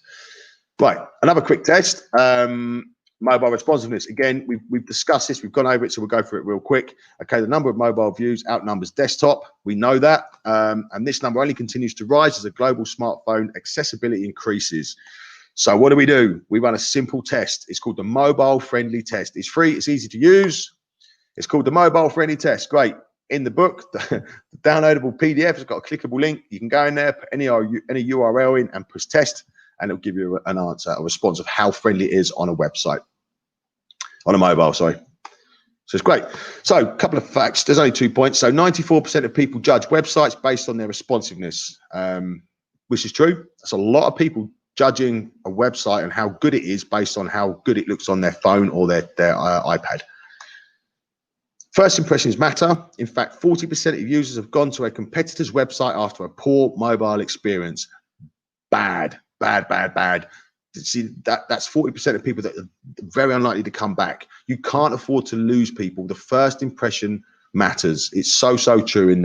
Right, another quick test. Mobile responsiveness. Again, we've discussed this. We've gone over it, so we'll go through it real quick. Okay, the number of mobile views outnumbers desktop. We know that, and this number only continues to rise as a global smartphone accessibility increases. So what do? We run a simple test. It's called the mobile friendly test. It's free. It's easy to use. It's called the mobile friendly test. Great. In the book, the downloadable PDF has got a clickable link. You can go in there, put any URL in and push test, and it'll give you an answer, a response of how friendly it is on a website, on a mobile, sorry. So it's great. So a couple of facts. There's only 2 points. So 94% of people judge websites based on their responsiveness, which is true. That's a lot of people judging a website and how good it is based on how good it looks on their phone or their iPad. First impressions matter. In fact, 40% of users have gone to a competitor's website after a poor mobile experience. Bad. See, that's 40% of people that are very unlikely to come back. You can't afford to lose people. The first impression matters. It's so true in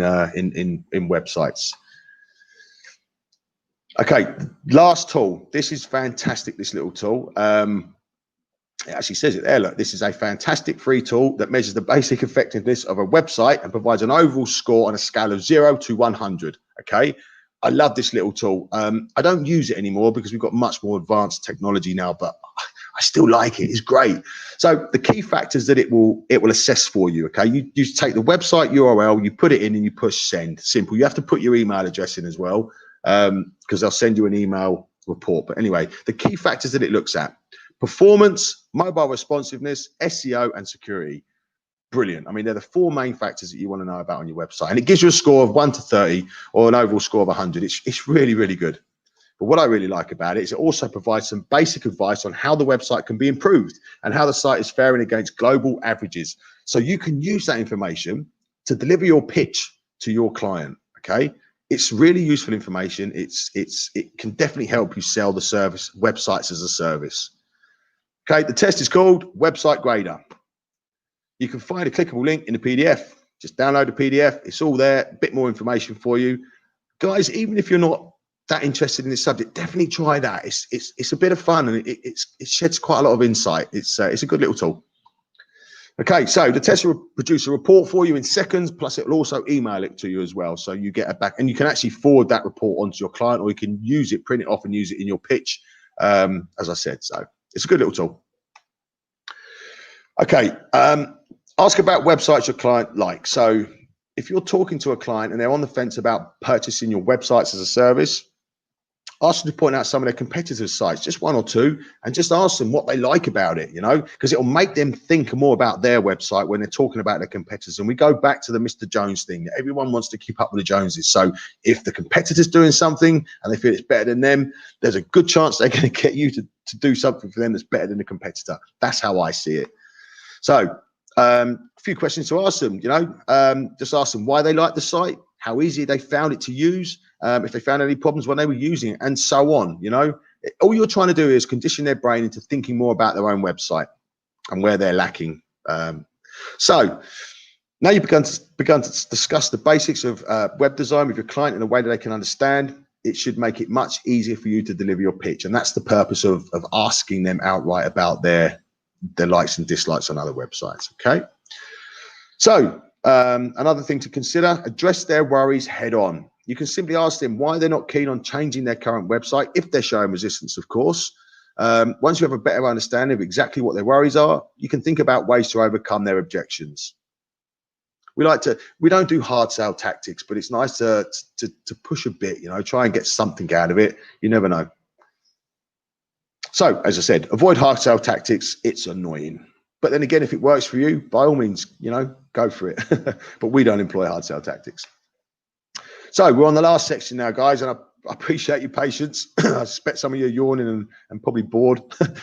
websites. Okay, last tool. This is fantastic, this little tool. It actually says it there. Look, this is a fantastic free tool that measures the basic effectiveness of a website and provides an overall score on a scale of 0 to 100. Okay, I love this little tool. I don't use it anymore because we've got much more advanced technology now, but I still like it. It's great. So the key factors that it will assess for you. Okay, you take the website URL, you put it in, and you push send. Simple. You have to put your email address in as well, because they'll send you an email report. But anyway, the key factors that it looks at: performance, mobile responsiveness, SEO, and security. Brilliant. I mean, they're the 4 main factors that you want to know about on your website. And it gives you a score of 1 to 30 or an overall score of 100. It's really, really good. But what I really like about it is it also provides some basic advice on how the website can be improved and how the site is faring against global averages. So you can use that information to deliver your pitch to your client. Okay. It's really useful information. It can definitely help you sell the service, websites as a service. Okay, the test is called Website Grader. You can find a clickable link in the PDF. Just download the PDF. It's all there. A bit more information for you, guys. Even if you're not that interested in this subject, definitely try that. It's a bit of fun and it sheds quite a lot of insight. It's a good little tool. Okay, so the test will produce a report for you in seconds, plus it will also email it to you as well. So you get it back and you can actually forward that report onto your client, or you can use it, print it off and use it in your pitch. as I said. So it's a good little tool. Okay, ask about websites your client likes. So if you're talking to a client and they're on the fence about purchasing your websites as a service, ask them to point out some of their competitors' sites, just one or two, and just ask them what they like about it, because it'll make them think more about their website when they're talking about their competitors. And we go back to the Mr. Jones thing. Everyone wants to keep up with the Joneses. So if the competitor's doing something and they feel it's better than them, there's a good chance they're going to get you to do something for them that's better than the competitor. That's how I see it. So a few questions to ask them, just ask them why they like the site, how easy they found it to use, if they found any problems when they were using it, and so on. All you're trying to do is condition their brain into thinking more about their own website and where they're lacking. So now you've begun to discuss the basics of web design with your client in a way that they can understand. It should make it much easier for you to deliver your pitch, and that's the purpose of asking them outright about their likes and dislikes on other websites. Okay, so another thing to consider: address their worries head on. You can simply ask them why they're not keen on changing their current website, if they're showing resistance, of course. Once you have a better understanding of exactly what their worries are, you can think about ways to overcome their objections. We don't do hard sell tactics, but it's nice to push a bit, try and get something out of it. You never know. So, as I said, avoid hard sell tactics. It's annoying. But then again, if it works for you, by all means, go for it. But we don't employ hard sell tactics. So we're on the last section now, guys, and I appreciate your patience. I suspect some of you are yawning and probably bored,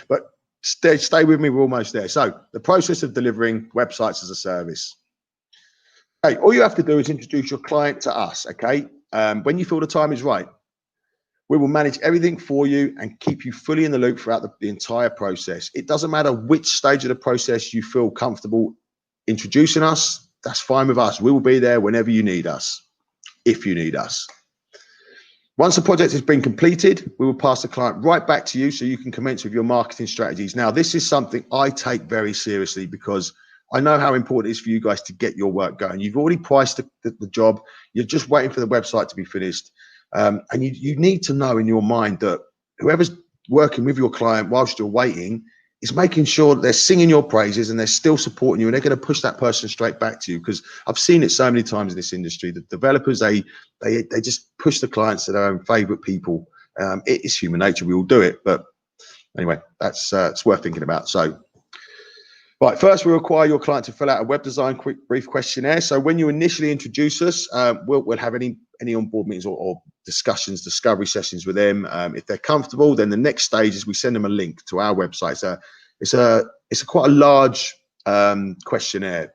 but stay with me. We're almost there. So the process of delivering websites as a service. Okay, all you have to do is introduce your client to us, okay? When you feel the time is right, we will manage everything for you and keep you fully in the loop throughout the entire process. It doesn't matter which stage of the process you feel comfortable introducing us. That's fine with us. We will be there whenever you need us, if you need us. Once the project has been completed, we will pass the client right back to you so you can commence with your marketing strategies. Now, this is something I take very seriously because I know how important it is for you guys to get your work going. You've already priced the job. You're just waiting for the website to be finished. And you need to know in your mind that whoever's working with your client whilst you're waiting is making sure that they're singing your praises and they're still supporting you, and they're going to push that person straight back to you. Because I've seen it so many times in this industry. The developers, they just push the clients to their own favorite people. It is human nature. We all do it. But anyway, that's it's worth thinking about. So, right, first we require your client to fill out a web design quick brief questionnaire. So when you initially introduce us, we'll have any onboard meetings or discussions, discovery sessions with them. If they're comfortable, then the next stage is we send them a link to our website. It's a quite a large questionnaire,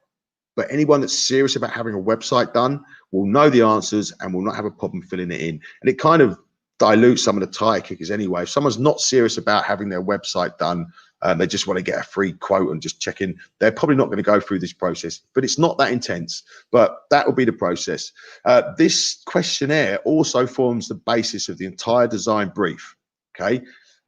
but anyone that's serious about having a website done will know the answers and will not have a problem filling it in. And it kind of dilutes some of the tire kickers anyway. If someone's not serious about having their website done, they just want to get a free quote and just check in, they're probably not going to go through this process. But it's not that intense, but that will be the process. This questionnaire also forms the basis of the entire design brief. Okay,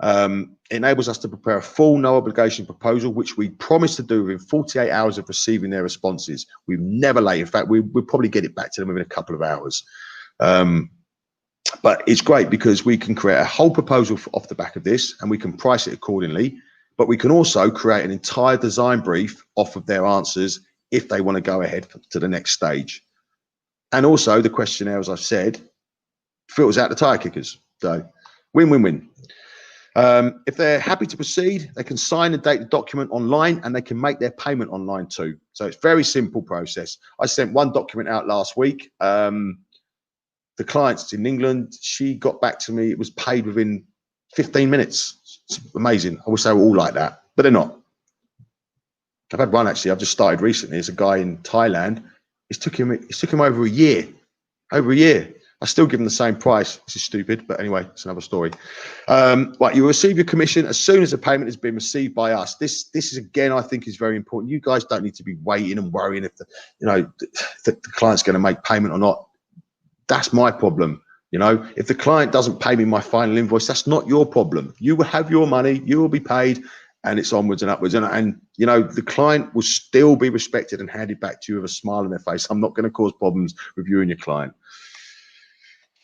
it enables us to prepare a full no obligation proposal, which we promise to do within 48 hours of receiving their responses. We're never late. In fact, we'll probably get it back to them within a couple of hours. But it's great because we can create a whole proposal off the back of this, and we can price it accordingly. But we can also create an entire design brief off of their answers if they want to go ahead to the next stage. And also the questionnaire, as I've said, filters out the tire kickers. So win-win-win. If they're happy to proceed, they can sign and date the document online, and they can make their payment online too. So it's a very simple process. I sent one document out last week. The client's in England. She got back to me. It was paid within 15 minutes. It's amazing. I wish they were all like that, but they're not. I've had one actually. I've just started recently. It's a guy in Thailand. It took him over a year. Over a year. I still give him the same price. This is stupid, but anyway, it's another story. Right, you receive your commission as soon as the payment has been received by us. This is again, I think, is very important. You guys don't need to be waiting and worrying if the client's going to make payment or not. That's my problem. If the client doesn't pay me my final invoice, that's not your problem. You will have your money, you will be paid, and it's onwards and upwards. And the client will still be respected and handed back to you with a smile on their face. I'm not going to cause problems with you and your client.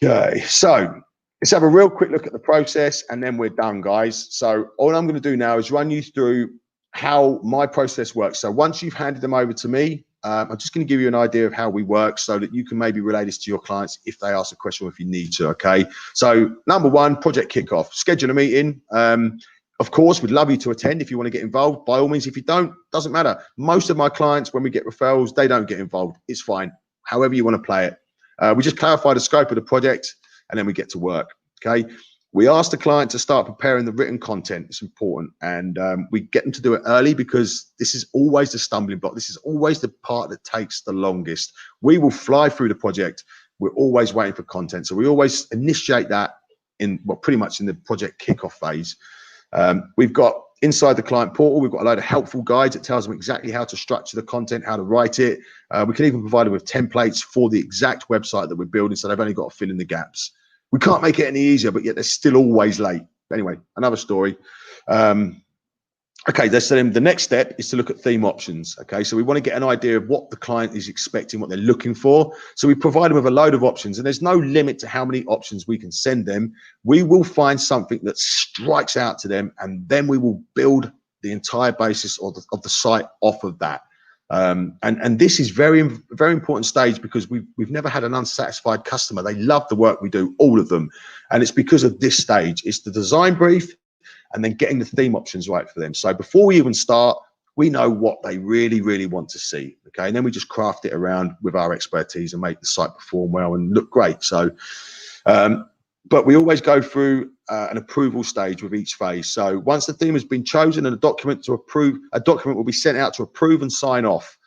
Okay, so let's have a real quick look at the process and then we're done, guys. So all I'm going to do now is run you through how my process works. So once you've handed them over to me, I'm just going to give you an idea of how we work so that you can maybe relay this to your clients if they ask a question or if you need to, okay? So number one, project kickoff. Schedule a meeting. Of course, we'd love you to attend if you want to get involved. By all means, if you don't, doesn't matter. Most of my clients, when we get referrals, they don't get involved. It's fine. However you want to play it. We just clarify the scope of the project and then we get to work, okay? We ask the client to start preparing the written content. It's important. And we get them to do it early because this is always the stumbling block. This is always the part that takes the longest. We will fly through the project. We're always waiting for content. So we always initiate that pretty much in the project kickoff phase. We've got inside the client portal, we've got a load of helpful guides that tells them exactly how to structure the content, how to write it. We can even provide them with templates for the exact website that we're building, so they've only got to fill in the gaps. We can't make it any easier, but yet they're still always late. Anyway, another story. Okay, so the next step is to look at theme options. Okay, so we want to get an idea of what the client is expecting, what they're looking for. So we provide them with a load of options, and there's no limit to how many options we can send them. We will find something that strikes out to them, and then we will build the entire basis of the site off of that. And this is very, very important stage because we've never had an unsatisfied customer. They love the work we do, all of them. And it's because of this stage. It's the design brief and then getting the theme options right for them. So before we even start, we know what they really, really want to see. Okay. And then we just craft it around with our expertise and make the site perform well and look great. So, but we always go through an approval stage with each phase. So once the theme has been chosen and a document will be sent out to approve and sign off.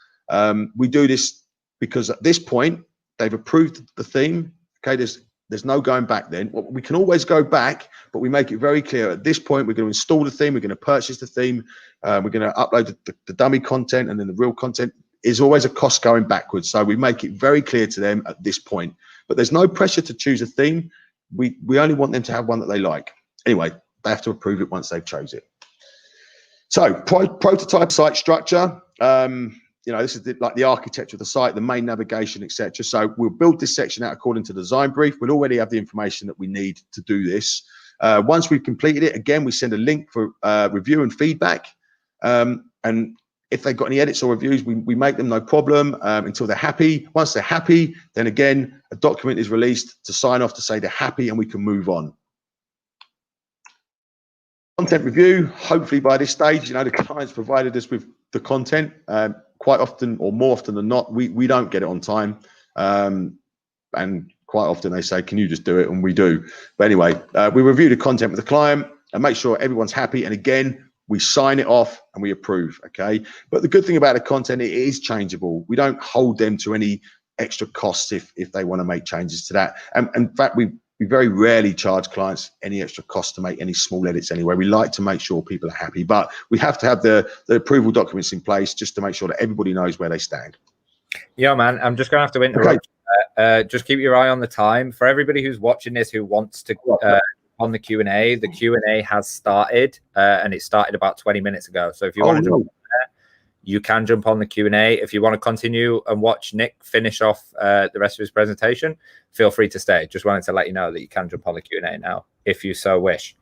We do this because at this point they've approved the theme. Okay, there's no going back then. We can always go back, but we make it very clear at this point we're going to install the theme, we're going to purchase the theme, we're going to upload the dummy content, and then the real content is always a cost going backwards. So we make it very clear to them at this point. But there's no pressure to choose a theme. We only want them to have one that they like. Anyway, they have to approve it once they've chose it. So prototype site structure. This is like the architecture of the site, the main navigation, etc. So we'll build this section out according to the design brief. We'll already have the information that we need to do this. Once we've completed it, again, we send a link for review and feedback. And if they've got any edits or reviews, we make them, no problem, until they're happy. Once they're happy, then again, a document is released to sign off to say they're happy and we can move on. Content review, hopefully by this stage, the client's provided us with the content. Quite often, or more often than not, we don't get it on time. And quite often they say, can you just do it? And we do. But anyway, we review the content with the client and make sure everyone's happy. And again, we sign it off and we approve, okay? But the good thing about the content, it is changeable. We don't hold them to any extra costs if they want to make changes to that. And in fact, we very rarely charge clients any extra cost to make any small edits anyway. We like to make sure people are happy, but we have to have the approval documents in place just to make sure that everybody knows where they stand. Yeah, man, I'm just going to have to interrupt. Okay. Just keep your eye on the time. For everybody who's watching this who wants to on the Q&A, the Q&A has started, and it started about 20 minutes ago. So if you want to jump on there, you can jump on the Q&A. If you want to continue and watch Nick finish off the rest of his presentation, feel free to stay. Just wanted to let you know that you can jump on the Q&A now, if you so wish.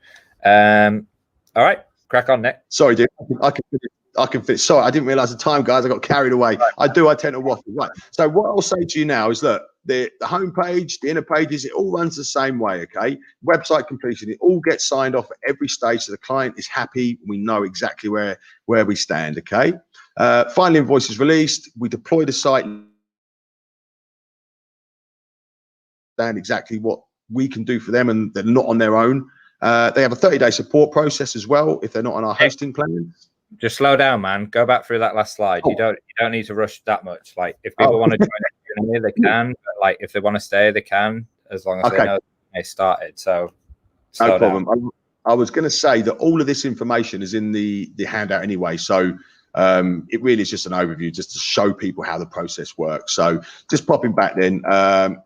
All right, crack on, Nick. Sorry, dude. I can finish. Sorry, I didn't realize the time, guys. I got carried away. I tend to waffle. Right. So what I'll say to you now is, look, the homepage, the inner pages, it all runs the same way, okay? Website completion, it all gets signed off at every stage, so the client is happy. We know exactly where we stand, okay? Final invoice is released. We deploy the site, and exactly what we can do for them, and they're not on their own. They have a 30-day support process as well if they're not on our hosting plan. Just slow down, man. Go back through that last slide. You don't need to rush that much. Like, if people want to join it, they can. But like, if they want to stay, they can, as long as they know they started. So no problem. I was going to say that all of this information is in the handout anyway. So it really is just an overview, just to show people how the process works. So just popping back then.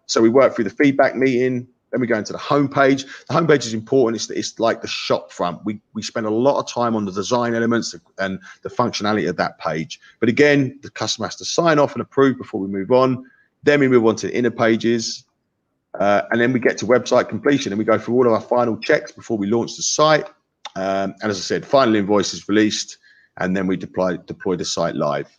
So we work through the feedback meeting. Then we go into the homepage. The homepage is important. It's like the shop front. We spend a lot of time on the design elements and the functionality of that page. But again, the customer has to sign off and approve before we move on. Then we move on to the inner pages. And then we get to website completion and we go through all of our final checks before we launch the site. And as I said, final invoice is released and then we deploy the site live.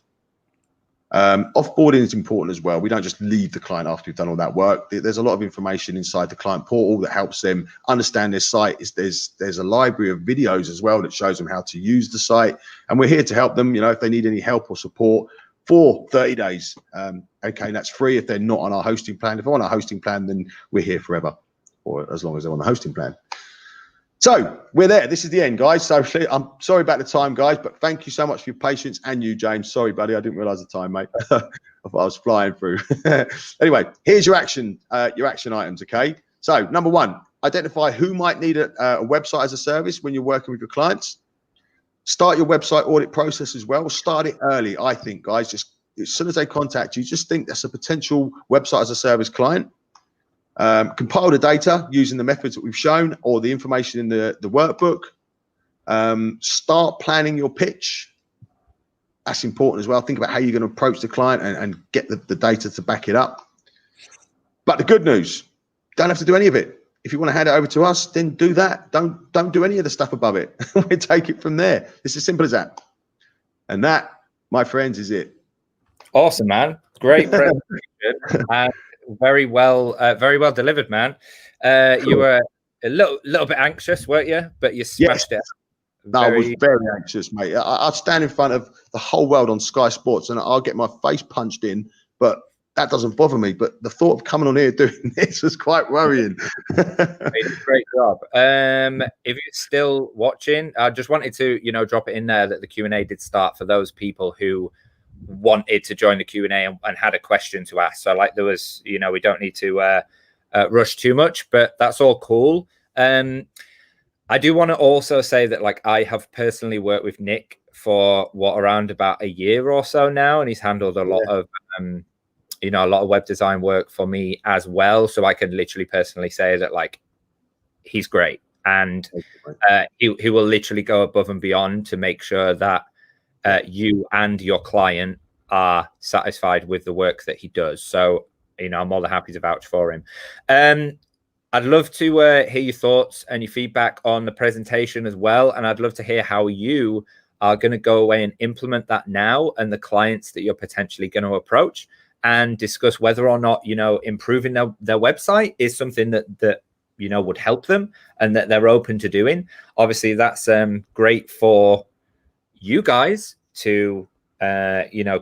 Offboarding is important as well. We don't just leave the client after we've done all that work. There's a lot of information inside the client portal that helps them understand their site. There's a library of videos as well that shows them how to use the site. And we're here to help them, if they need any help or support for 30 days. Okay, and that's free if they're not on our hosting plan. If they're on our hosting plan, then we're here forever, or as long as they're on the hosting plan. So we're there. This is the end, guys. So I'm sorry about the time, guys, but thank you so much for your patience, and you, James. Sorry, buddy, I didn't realize the time, mate. I thought I was flying through. Anyway, here's your action items. Okay. So number one, identify who might need a website as a service when you're working with your clients. Start your website audit process as well. Start it early, I think, guys. Just as soon as they contact you, just think that's a potential website as a service client. Compile the data using the methods that we've shown or the information in the workbook. Start planning your pitch. That's important as well. Think about how you're going to approach the client and get the data to back it up. But the good news, don't have to do any of it. If you want to hand it over to us, then do that. Don't do any of the stuff above it. We take it from there. It's as simple as that. And that, my friends, is it. Awesome, man. Great presentation. And very well delivered, man. You were a little bit anxious, weren't you? But you smashed it. No, I was very anxious, mate. I'd stand in front of the whole world on Sky Sports and I'll get my face punched in, but that doesn't bother me. But the thought of coming on here doing this was quite worrying. Great job. If you're still watching, I just wanted to, drop it in there that the Q&A did start for those people who wanted to join the Q&A and had a question to ask. So there was, we don't need to rush too much, but that's all cool. I do want to also say that I have personally worked with Nick for around about a year or so now, and he's handled a lot of a lot of web design work for me as well. So I can literally personally say that he's great, and he will literally go above and beyond to make sure that you and your client are satisfied with the work that he does. So I'm more than happy to vouch for him. I'd love to hear your thoughts and your feedback on the presentation as well, and I'd love to hear how you are going to go away and implement that now, and the clients that you're potentially going to approach, and discuss whether or not improving their website is something that would help them and that they're open to doing. Obviously, that's great for you guys to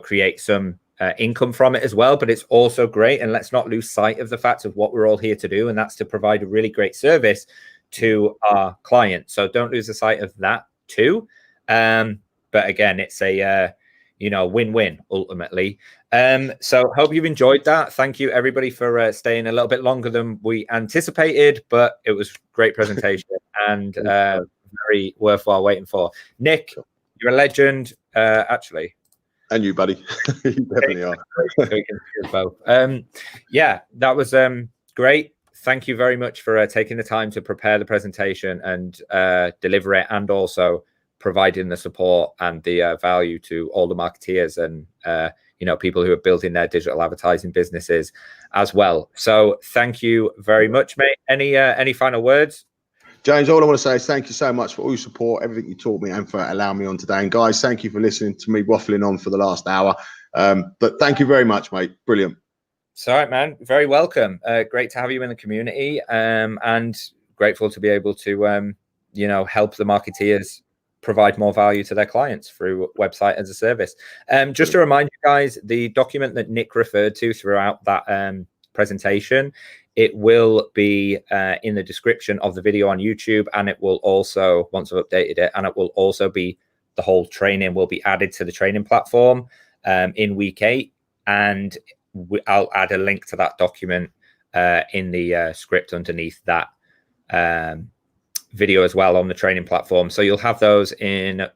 create some income from it as well, but it's also great, and let's not lose sight of the fact of what we're all here to do, and that's to provide a really great service to our clients. So don't lose the sight of that too. But again, it's a win-win ultimately. So hope you've enjoyed that. Thank you everybody for staying a little bit longer than we anticipated, but it was great presentation and very worthwhile waiting for. Nick, you're a legend, actually. And you, buddy. You definitely are. Both. Yeah, that was great. Thank you very much for taking the time to prepare the presentation and deliver it, and also providing the support and the value to all the marketeers and people who are building their digital advertising businesses as well. So thank you very much, mate. Any final words? James, all I want to say is thank you so much for all your support, everything you taught me, and for allowing me on today. And guys, thank you for listening to me waffling on for the last hour. But thank you very much, mate. Brilliant. It's all right, man. Very welcome. Great to have you in the community, and grateful to be able to, help the marketeers provide more value to their clients through website as a service. Just to remind you guys, the document that Nick referred to throughout that presentation, it will be in the description of the video on YouTube, and it will also, once I've updated it, and it will also be, the whole training will be added to the training platform in week 8, and I'll add a link to that document in the script underneath that video as well on the training platform. So you'll have those in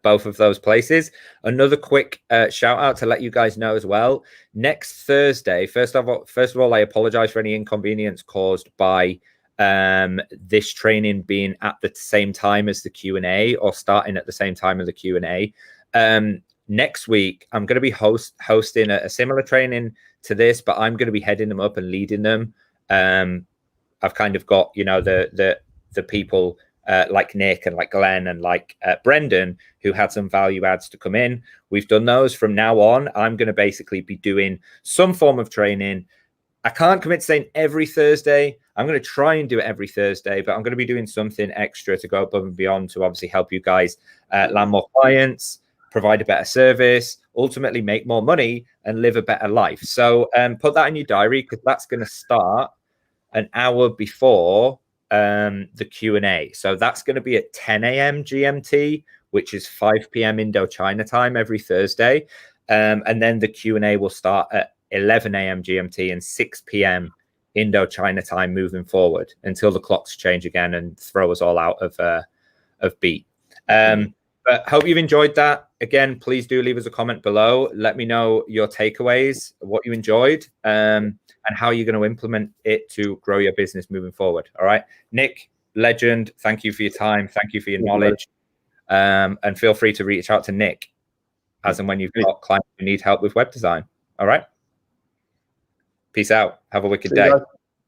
both of those places. Another quick shout out to let you guys know as well. Next Thursday, first of all, I apologize for any inconvenience caused by this training being at the same time as the Q&A, or starting at the same time as the Q&A. Next week, I'm going to be hosting a similar training to this, but I'm going to be heading them up and leading them I've kind of got, you know, the people like Nick and like Glenn and like Brendan, who had some value adds to come in. We've done those. From now on, I'm going to basically be doing some form of training. I can't commit to saying every Thursday. I'm going to try and do it every Thursday, but I'm going to be doing something extra to go above and beyond to obviously help you guys land more clients, provide a better service, ultimately make more money and live a better life. So put that in your diary, because that's going to start an hour before the Q&A. So that's going to be at 10 a.m. GMT, which is 5 p.m. Indochina time every Thursday. And then the Q&A will start at 11 a.m. GMT and 6 p.m. Indochina time moving forward until the clocks change again and throw us all out of beat. But hope you've enjoyed that. Again, please do leave us a comment below. Let me know your takeaways, what you enjoyed, and how you're going to implement it to grow your business moving forward. All right, Nick, legend. Thank you for your time. Thank you for your knowledge. And feel free to reach out to Nick as and when you've got clients who need help with web design. All right. Peace out. Have a wicked day.